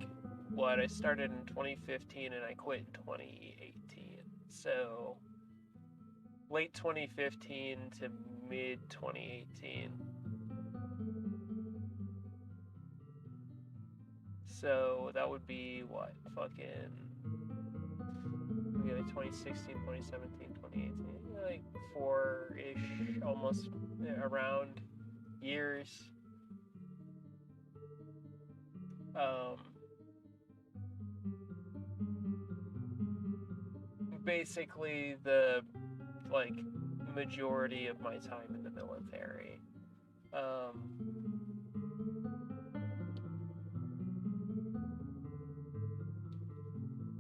what? I started in 2015 and I quit in 2018. So late 2015 to mid 2018. So that would be what? Fucking maybe like 2016, 2017, 2018. Like four-ish, almost around years. Um, Basically the like majority of my time in the military. Um,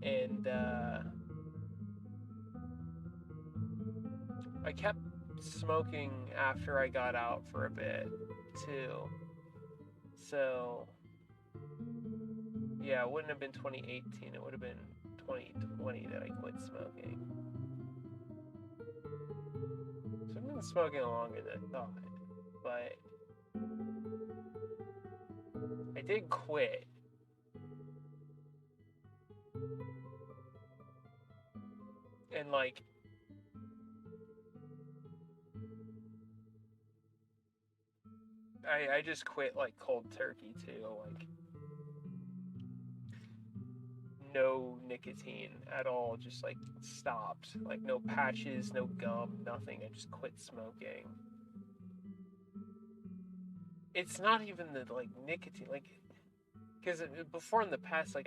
and I kept smoking after I got out for a bit too. So yeah, it wouldn't have been 2018. It would have been 2020 that I quit smoking. So I've been smoking longer than I thought, but I did quit. And like I just quit like cold turkey too, like no nicotine at all, just like stopped. Like no patches, no gum, nothing. I just quit smoking. It's not even the like nicotine, like because before in the past, like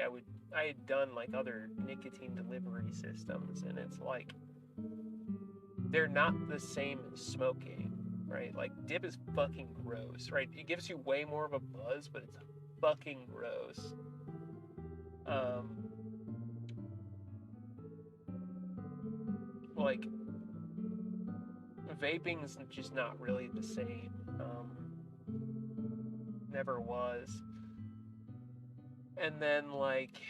I had done like other nicotine delivery systems, and it's like they're not the same as smoking, right? Like dip is fucking gross, right? It gives you way more of a buzz, but it's fucking gross. Like vaping's just not really the same. Never was. And then like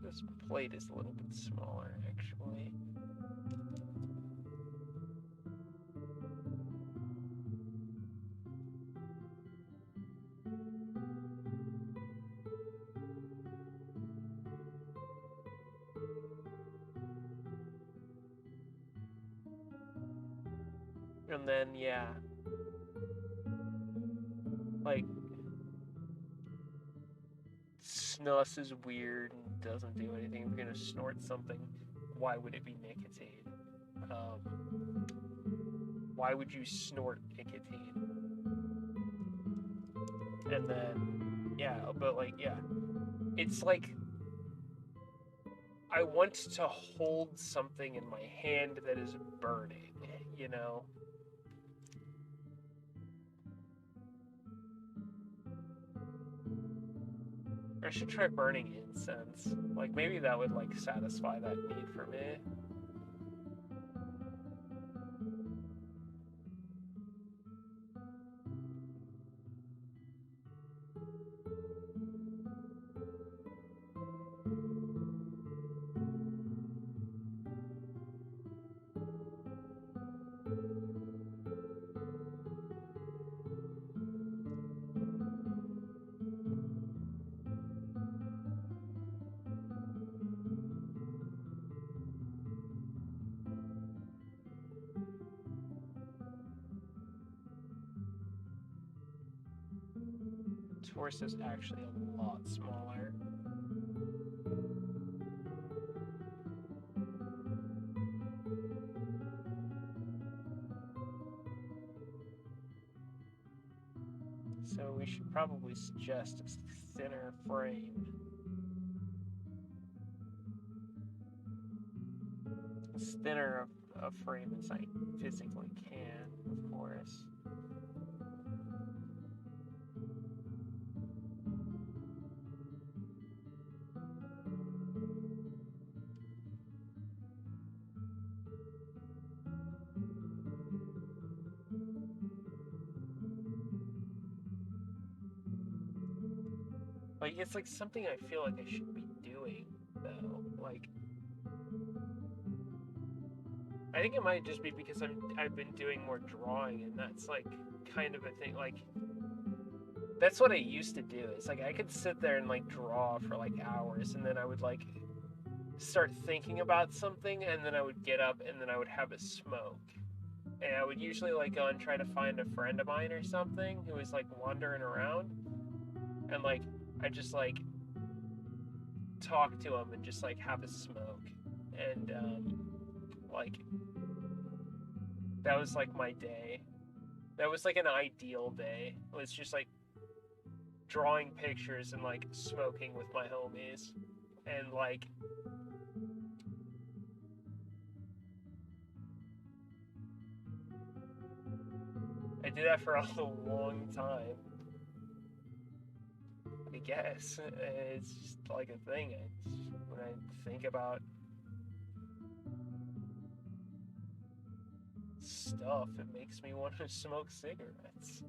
this plate is a little bit smaller actually. And then yeah, like snus is weird and doesn't do anything. If you're gonna snort something, why would it be nicotine? Why would you snort nicotine? And then yeah, but like yeah, it's like I want to hold something in my hand that is burning, you know? I should try burning incense. Like maybe that would like satisfy that need for me. Torso is actually a lot smaller. So we should probably suggest a thinner frame. as thinner a frame as I physically can, of course. Like, it's like something I feel like I should be doing, though. Like, I think it might just be because I've been doing more drawing, and that's like kind of a thing. Like, that's what I used to do. It's like I could sit there and like draw for like hours, and then I would like start thinking about something, and then I would get up, and then I would have a smoke. And I would usually like go and try to find a friend of mine or something who was like wandering around, and like I just like talk to him and just like have a smoke, and like that was like my day. That was like an ideal day. It was just like drawing pictures and like smoking with my homies, and like I did that for a long time. I guess it's just like a thing. When I think about stuff, it makes me want to smoke cigarettes.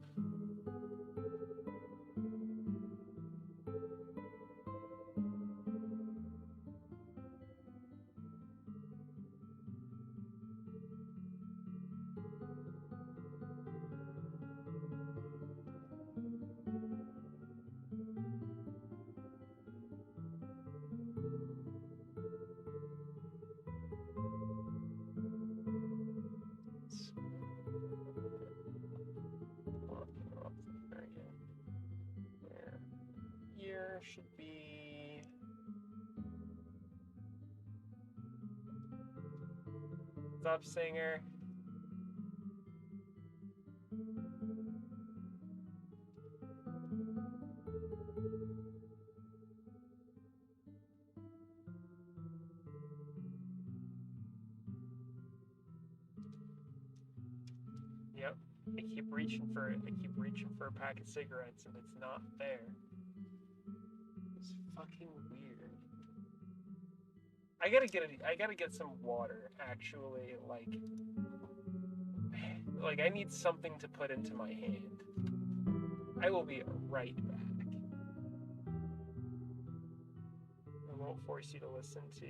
Year should be Stop Singer. Yep. I keep reaching for a pack of cigarettes and it's not there. It's fucking weird. I gotta get some water, actually, like I need something to put into my hand. I will be right back. I won't force you to listen to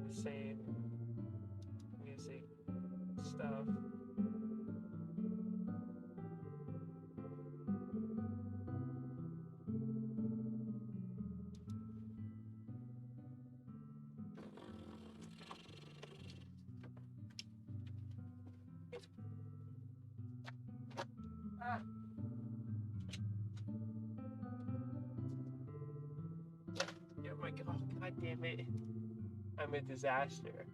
the same music stuff. Yeah, my God, God damn it. I'm a disaster.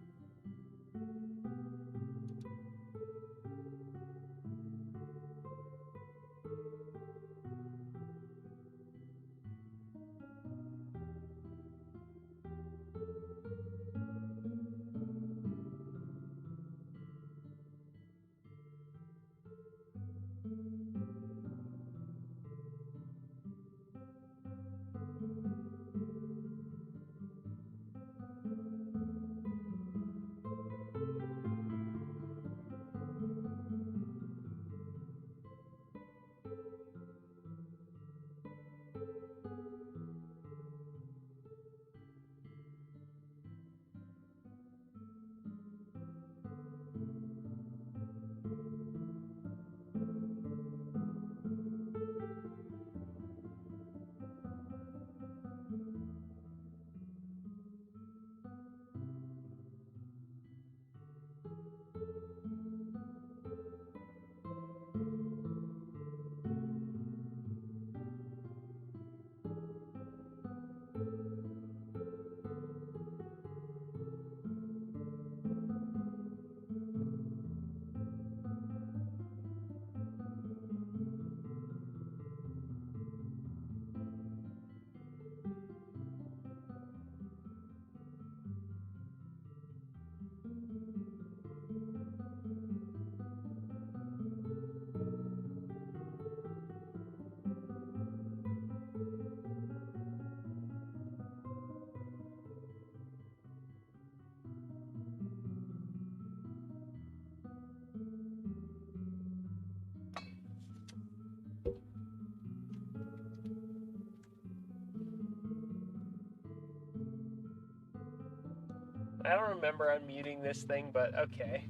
I don't remember unmuting this thing, but okay.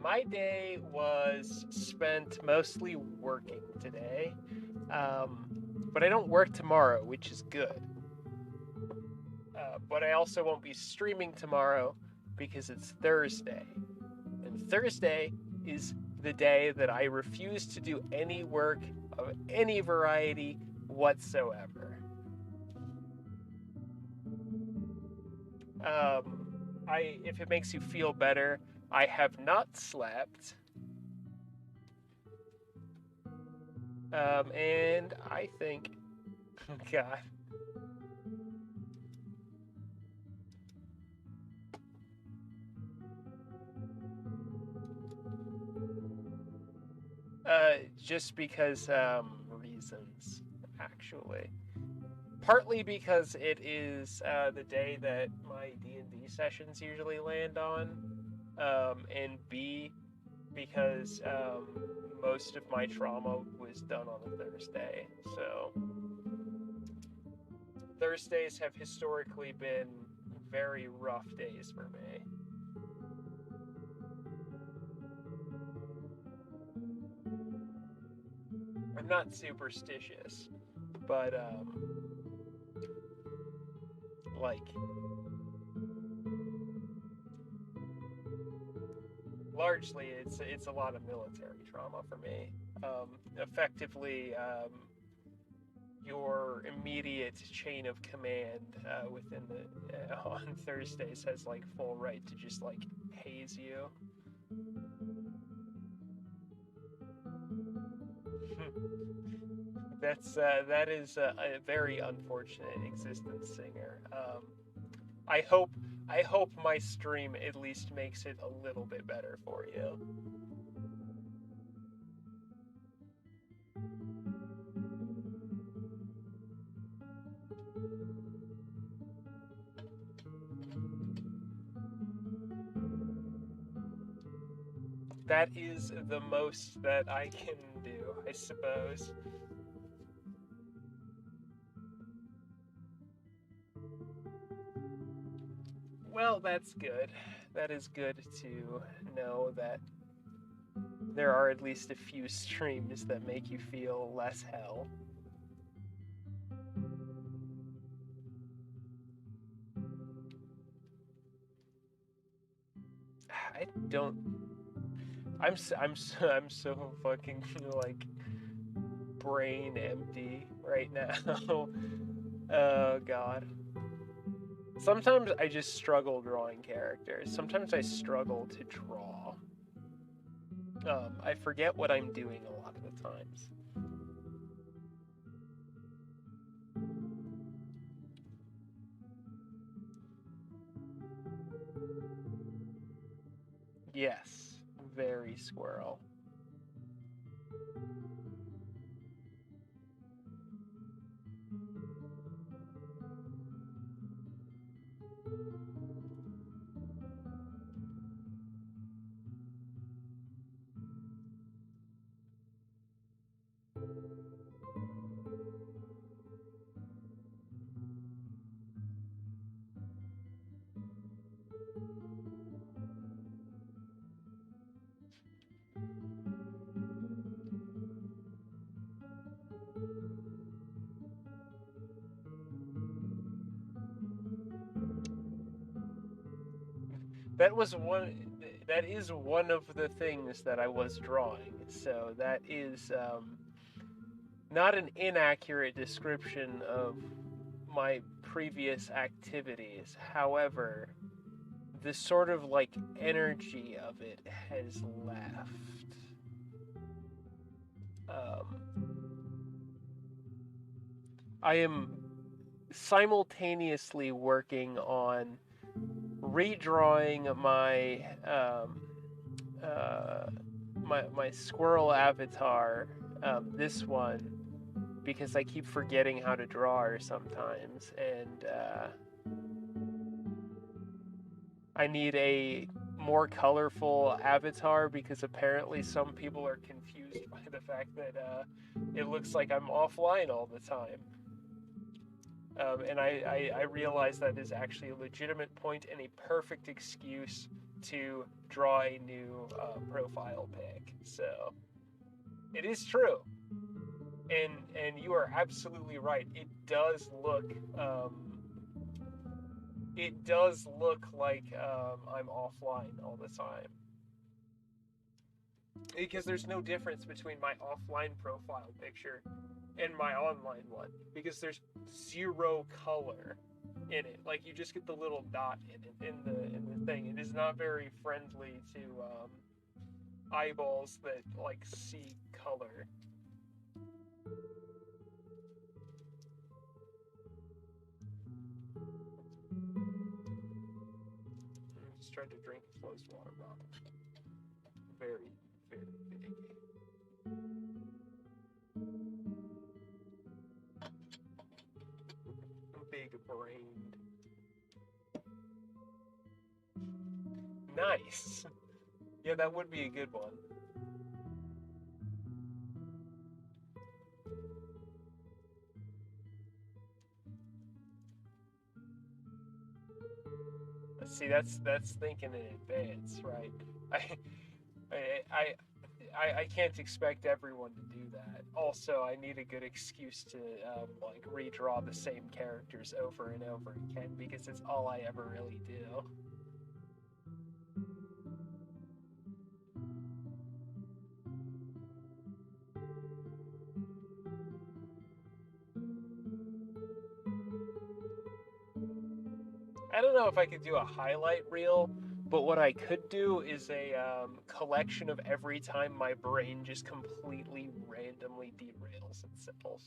My day was spent mostly working today, but I don't work tomorrow, which is good. But I also won't be streaming tomorrow because it's Thursday. And Thursday is the day that I refuse to do any work of any variety whatsoever. If it makes you feel better, I have not slept. And I think, God. Just because reasons, actually. Partly because it is the day that my D&D sessions usually land on, and B, because most of my trauma was done on a Thursday. So Thursdays have historically been very rough days for me. I'm not superstitious, but like, largely it's a lot of military trauma for me. Effectively, your immediate chain of command within the on Thursdays has like full right to just like haze you. That is a very unfortunate existence, Singer. I hope my stream at least makes it a little bit better for you. That is the most that I can do, I suppose. Well, that's good. That is good to know that there are at least a few streams that make you feel less hell. I don't. I'm so fucking like brain empty right now. Oh god. Sometimes I just struggle drawing characters. Sometimes I struggle to draw. I forget what I'm doing a lot of the times. Yes, very squirrel. That is one of the things that I was drawing. So that is not an inaccurate description of my previous activities. However, the sort of like energy of it has left. I am simultaneously working on redrawing my my squirrel avatar, this one, because I keep forgetting how to draw her sometimes, and I need a more colorful avatar because apparently some people are confused by the fact that it looks like I'm offline all the time. And I realize that is actually a legitimate point and a perfect excuse to draw a new profile pic. So it is true, and you are absolutely right. It does look like I'm offline all the time, because there's no difference between my offline profile picture and my online one, because there's zero color in it. Like, you just get the little dot in the thing. It is not very friendly to eyeballs that like see color. I'm just trying to drink a closed water bottle. Very, very big. Big brained. Nice. Yeah, that would be a good one. See, that's thinking in advance, right? I can't expect everyone to do that. Also, I need a good excuse to like redraw the same characters over and over again, because it's all I ever really do. I don't know if I could do a highlight reel, but what I could do is a collection of every time my brain just completely randomly derails itself.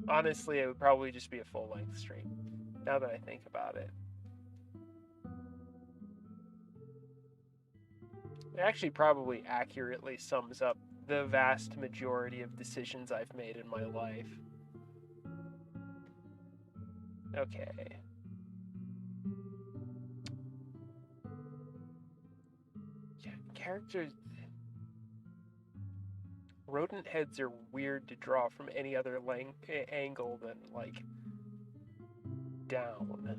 Honestly, it would probably just be a full-length stream, now that I think about it. It actually probably accurately sums up the vast majority of decisions I've made in my life. Okay. Yeah, characters... Rodent heads are weird to draw from any other angle than, like, down.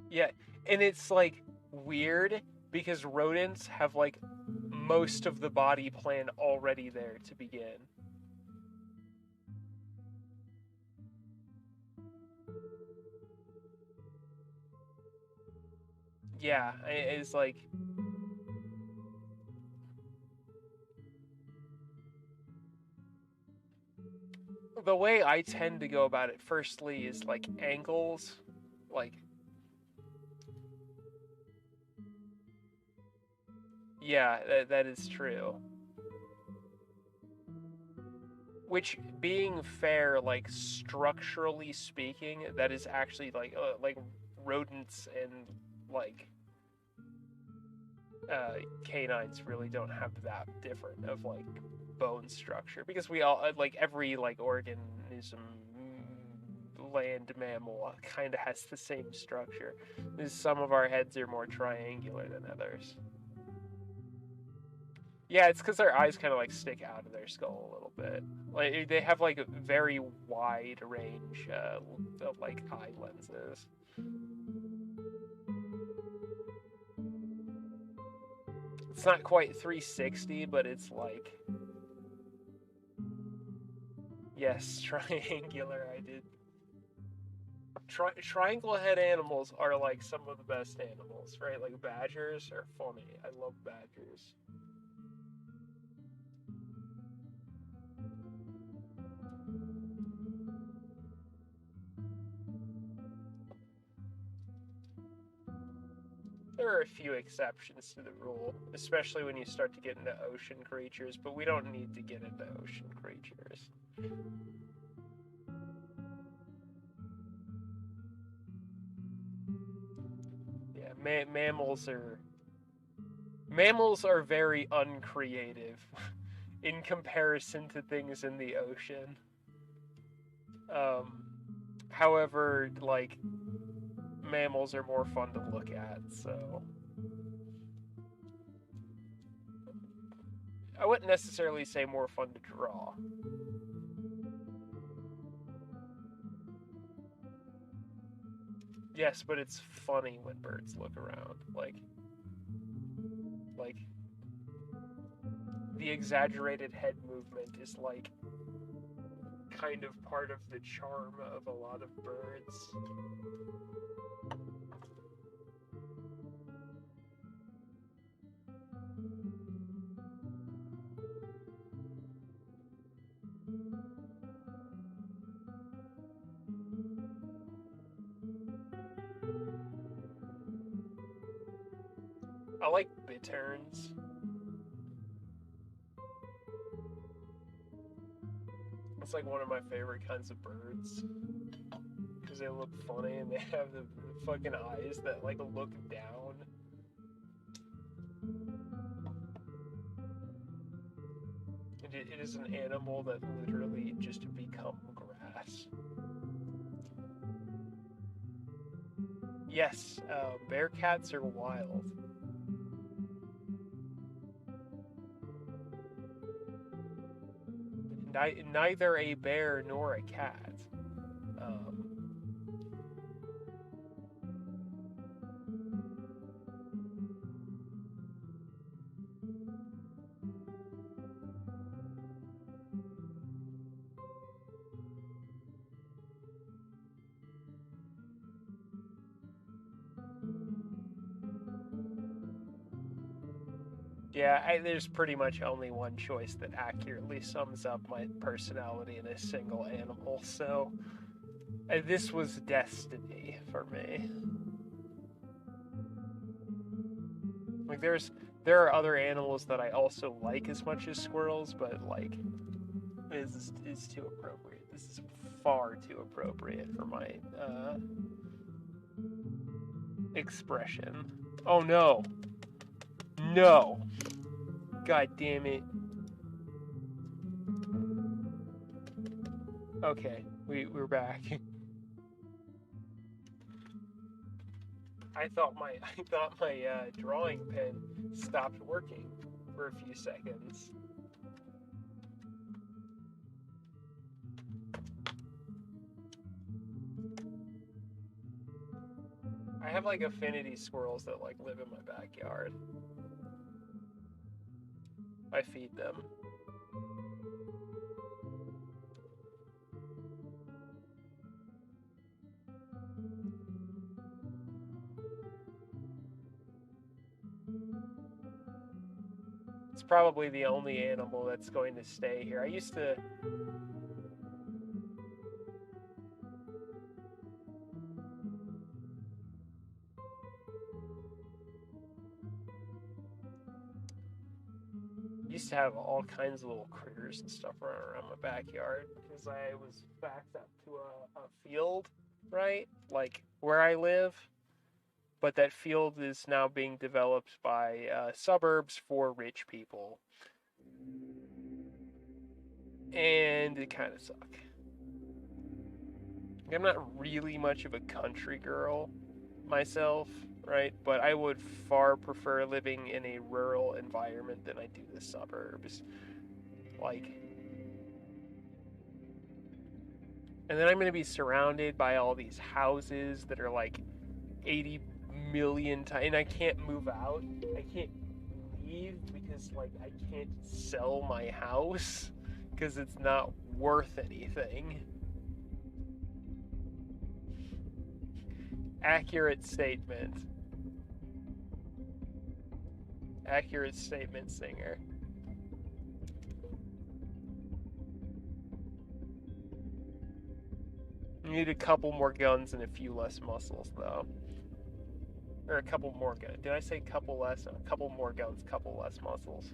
Yeah, and it's, like, weird because rodents have, like, most of the body plan already there to begin. Yeah, it's like... The way I tend to go about it, firstly, is, like, angles. Like... Yeah, that is true. Which, being fair, like, structurally speaking, that is actually, like rodents and, like, canines really don't have that different of, like, bone structure. Because we all, like, every, like, organism, land mammal, kind of has the same structure. Some of our heads are more triangular than others. Yeah, it's because their eyes kind of like stick out of their skull a little bit. Like, they have like a very wide range of like eye lenses. It's not quite 360, but it's like, yes, triangular. I did. Triangle head animals are like some of the best animals, right? Like badgers are funny. I love badgers. There are a few exceptions to the rule, especially when you start to get into ocean creatures, but we don't need to get into ocean creatures. Yeah, mammals are very uncreative in comparison to things in the ocean. However, like, mammals are more fun to look at, so I wouldn't necessarily say more fun to draw. Yes, but it's funny when birds look around. Like the exaggerated head movement is like kind of part of the charm of a lot of birds. I like bitterns. It's like one of my favorite kinds of birds. Because they look funny and they have the fucking eyes that like look down. It is an animal that literally just become grass. Yes, bear cats are wild. Neither a bear nor a cat. Yeah, there's pretty much only one choice that accurately sums up my personality in a single animal, so this was destiny for me. Like, there are other animals that I also like as much as squirrels, but like, this is too appropriate. This is far too appropriate for my expression. Oh no! No! God damn it. Okay, we're back. I thought my drawing pen stopped working for a few seconds. I have like affinity squirrels that like live in my backyard. I feed them. It's probably the only animal that's going to stay here. I used to have all kinds of little critters and stuff running around my backyard because I was backed up to a field, right? Like where I live. But that field is now being developed by suburbs for rich people. And it kind of sucks. I'm not really much of a country girl myself, right? But I would far prefer living in a rural environment than I do the suburbs. Like, and then I'm going to be surrounded by all these houses that are like 80 million times, and I can't move out. I can't leave because like I can't sell my house because it's not worth anything. Accurate statement. Accurate statement, Singer. You need a couple more guns and a few less muscles, though. Or a couple more guns. Did I say couple less? A couple more guns, couple less muscles.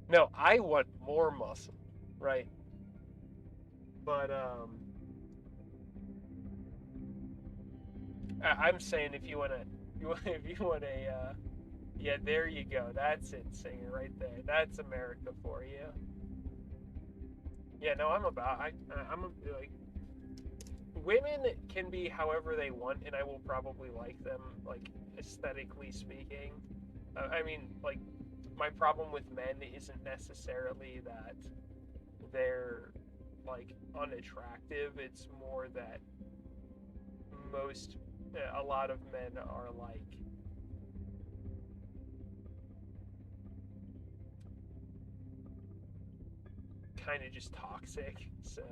No, I want more muscle, right? But I'm saying if you want to, if you want a, yeah, there you go. That's it, singer, right there. That's America for you. Yeah, no, I'm like, women can be however they want, and I will probably like them, like aesthetically speaking. I mean, like, my problem with men isn't necessarily that they're like unattractive. It's more that most, a lot of men are like kind of just toxic. So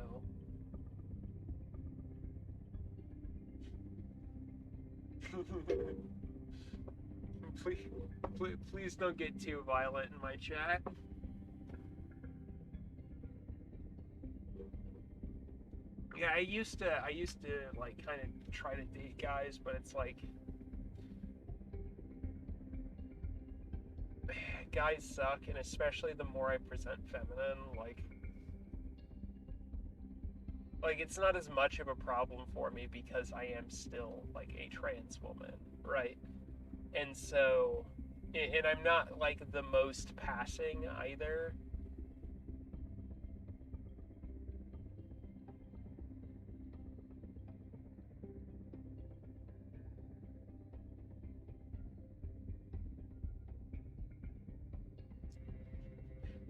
please, please don't get too violent in my chat. Yeah, I used to like kind of try to date guys, but it's like guys suck, and especially the more I present feminine, like it's not as much of a problem for me because I am still like a trans woman, right? And so, and I'm not like the most passing either.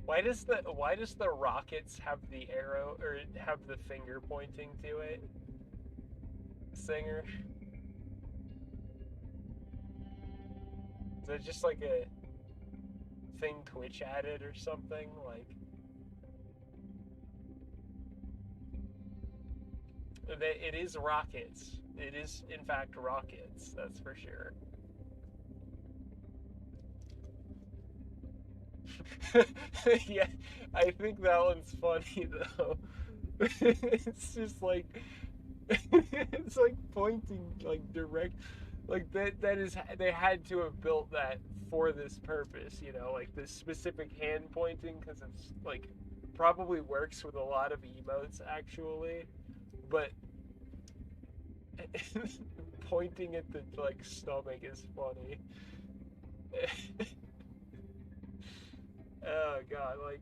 Why does the rockets have the arrow or have the finger pointing to it? Singer, is it just like a thing Twitch added or something? Like it is rockets. It is in fact rockets. That's for sure. Yeah, I think that one's funny though. It's just like it's like pointing like direct, like that is, they had to have built that for this purpose, you know, like this specific hand pointing, because it's like probably works with a lot of emotes actually, but pointing at the like stomach is funny. Oh god, like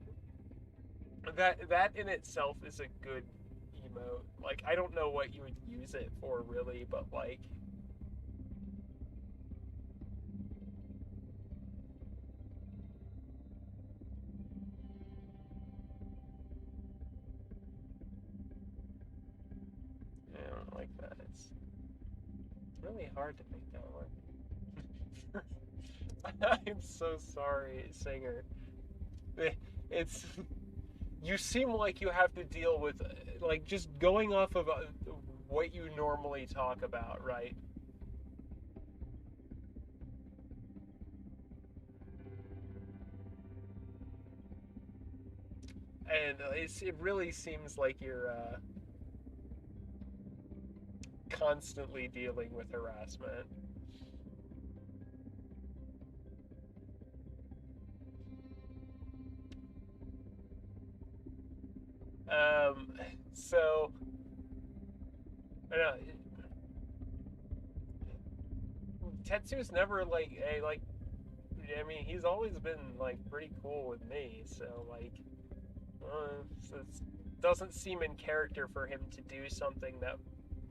that in itself is a good emote. Like I don't know what you would use it for really, but like I don't like that. It's really hard to make that work. I'm so sorry, singer. It's you seem like you have to deal with like just going off of what you normally talk about, right? And it really seems like you're constantly dealing with harassment. Um, so I don't know, Tetsu's never like a like. I mean, he's always been like pretty cool with me. So like, so it doesn't seem in character for him to do something that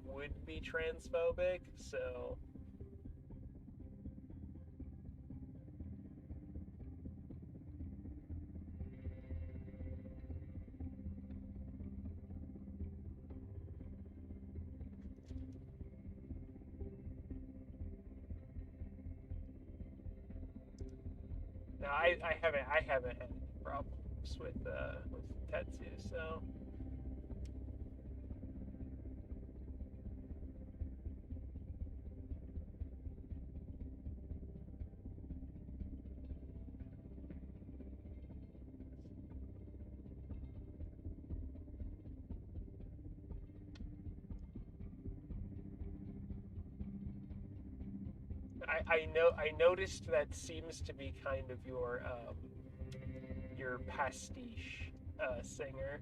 would be transphobic. So no, I haven't had any problems with Tetsu. So I noticed that seems to be kind of your pastiche singer.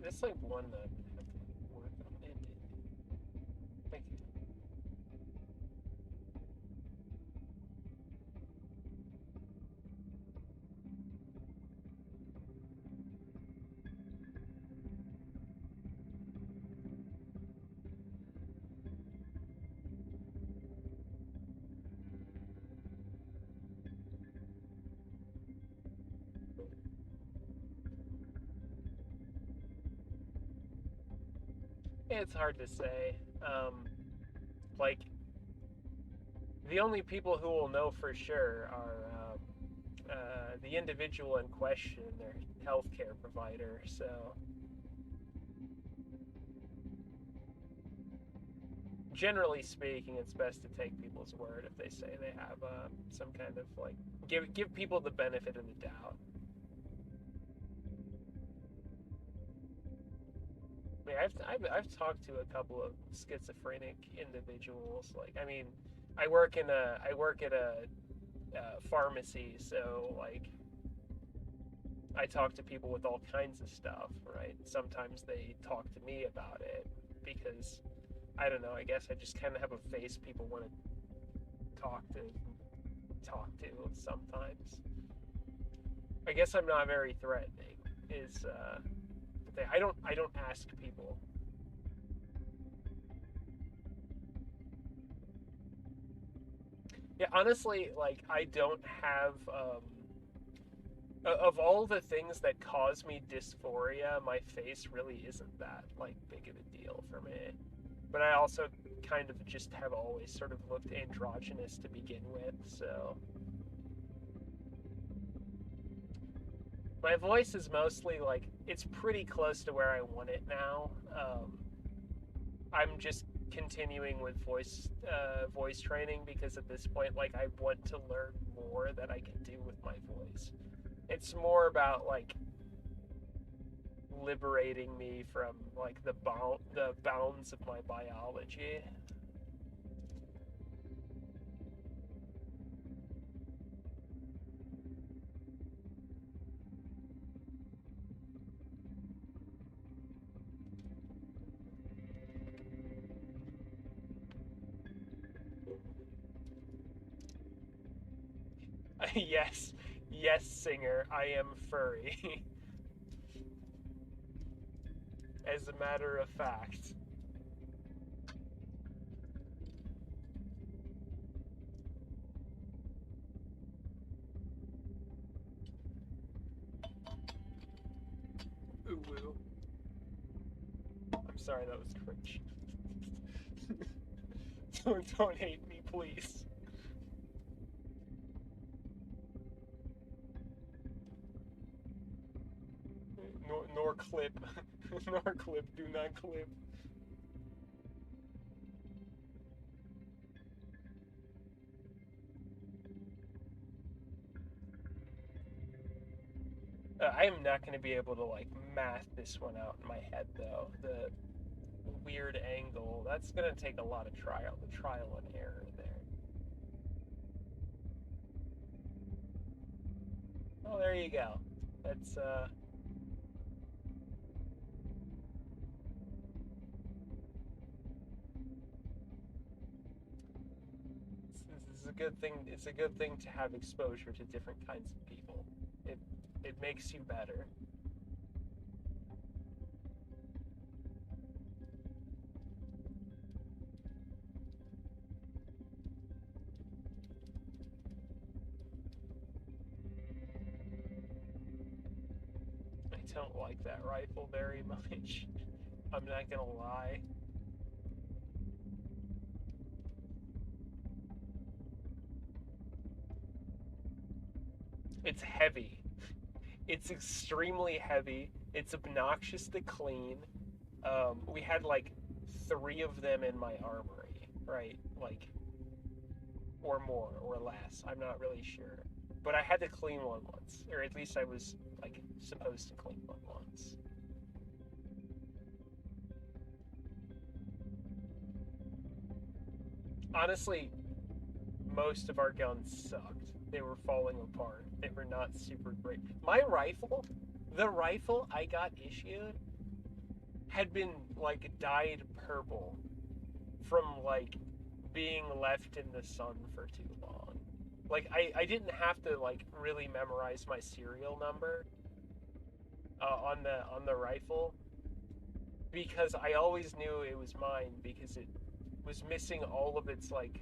This like one that I'm gonna have to work on it. Like, it's hard to say. Like the only people who will know for sure are the individual in question, their healthcare provider. So generally speaking, it's best to take people's word if they say they have some kind of like give people the benefit of the doubt. I mean, I've talked to a couple of schizophrenic individuals. Like, I mean, I work at a pharmacy, so like I talk to people with all kinds of stuff, right? Sometimes they talk to me about it because I don't know. I guess I just kind of have a face people want to talk to sometimes. I guess I'm not very threatening. Is the thing. I don't ask people. Yeah, honestly, like I don't have of all the things that cause me dysphoria, my face really isn't that like big of a deal for me. But I also kind of just have always sort of looked androgynous to begin with, so my voice is mostly like it's pretty close to where I want it now. I'm just continuing with voice training because at this point, like I want to learn more that I can do with my voice. It's more about like liberating me from like the bounds of my biology. Yes, yes, singer, I am furry. As a matter of fact. Ooh woo. I'm sorry, that was cringe. Don't hate me, please. Nor clip. Nor clip, do not clip. I am not going to be able to like math this one out in my head though. The weird angle, that's going to take a lot of trial and error there. Oh, there you go. That's this is a good thing. It's a good thing to have exposure to different kinds of people. It it makes you better. I don't like that rifle very much. I'm not gonna lie. It's heavy. It's extremely heavy. It's obnoxious to clean. We had like three of them in my armory, right? Like or more or less. I'm not really sure. But I had to clean one once, or at least I was like supposed to clean one once. Honestly, most of our guns sucked. They were falling apart. They were not super great. My rifle, the rifle I got issued, had been like dyed purple from like being left in the sun for too long. Like I didn't have to like really memorize my serial number on the rifle because I always knew it was mine because it was missing all of its like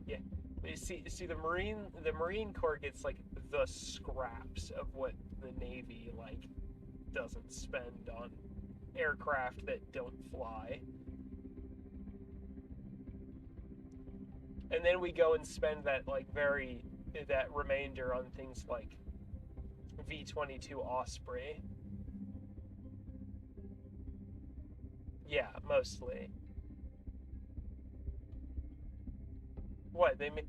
yeah. You see the Marine Corps gets like the scraps of what the Navy like doesn't spend on aircraft that don't fly. And then we go and spend that remainder on things like V-22 Osprey. Yeah, mostly. What they made?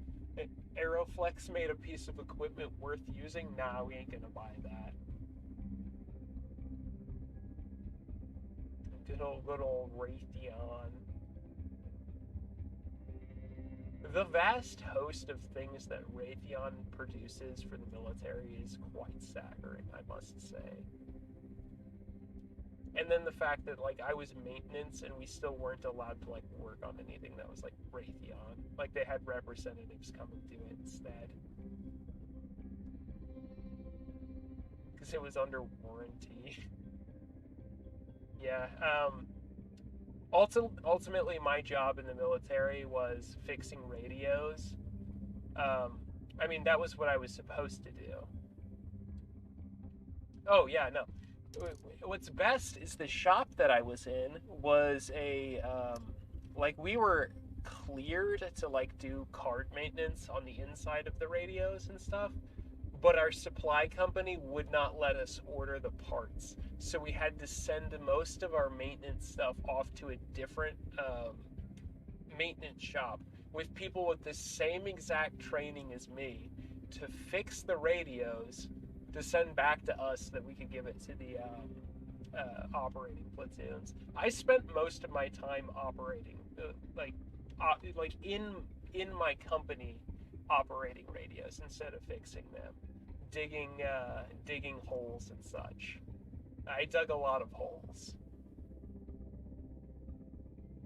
Aeroflex made a piece of equipment worth using. Nah, we ain't gonna buy that. Good old Raytheon. The vast host of things that Raytheon produces for the military is quite staggering, I must say. And then the fact that like I was maintenance and we still weren't allowed to like work on anything that was like Raytheon. Like they had representatives come and do it instead because it was under warranty. Yeah. Ultimately, my job in the military was fixing radios. Um, I mean, that was what I was supposed to do. Oh yeah, no. What's best is the shop that I was in was like we were cleared to like do card maintenance on the inside of the radios and stuff, but our supply company would not let us order the parts, so we had to send most of our maintenance stuff off to a different maintenance shop with people with the same exact training as me to fix the radios to send back to us so that we could give it to the operating platoons. I spent most of my time operating, like in my company, operating radios instead of fixing them, digging holes and such. I dug a lot of holes.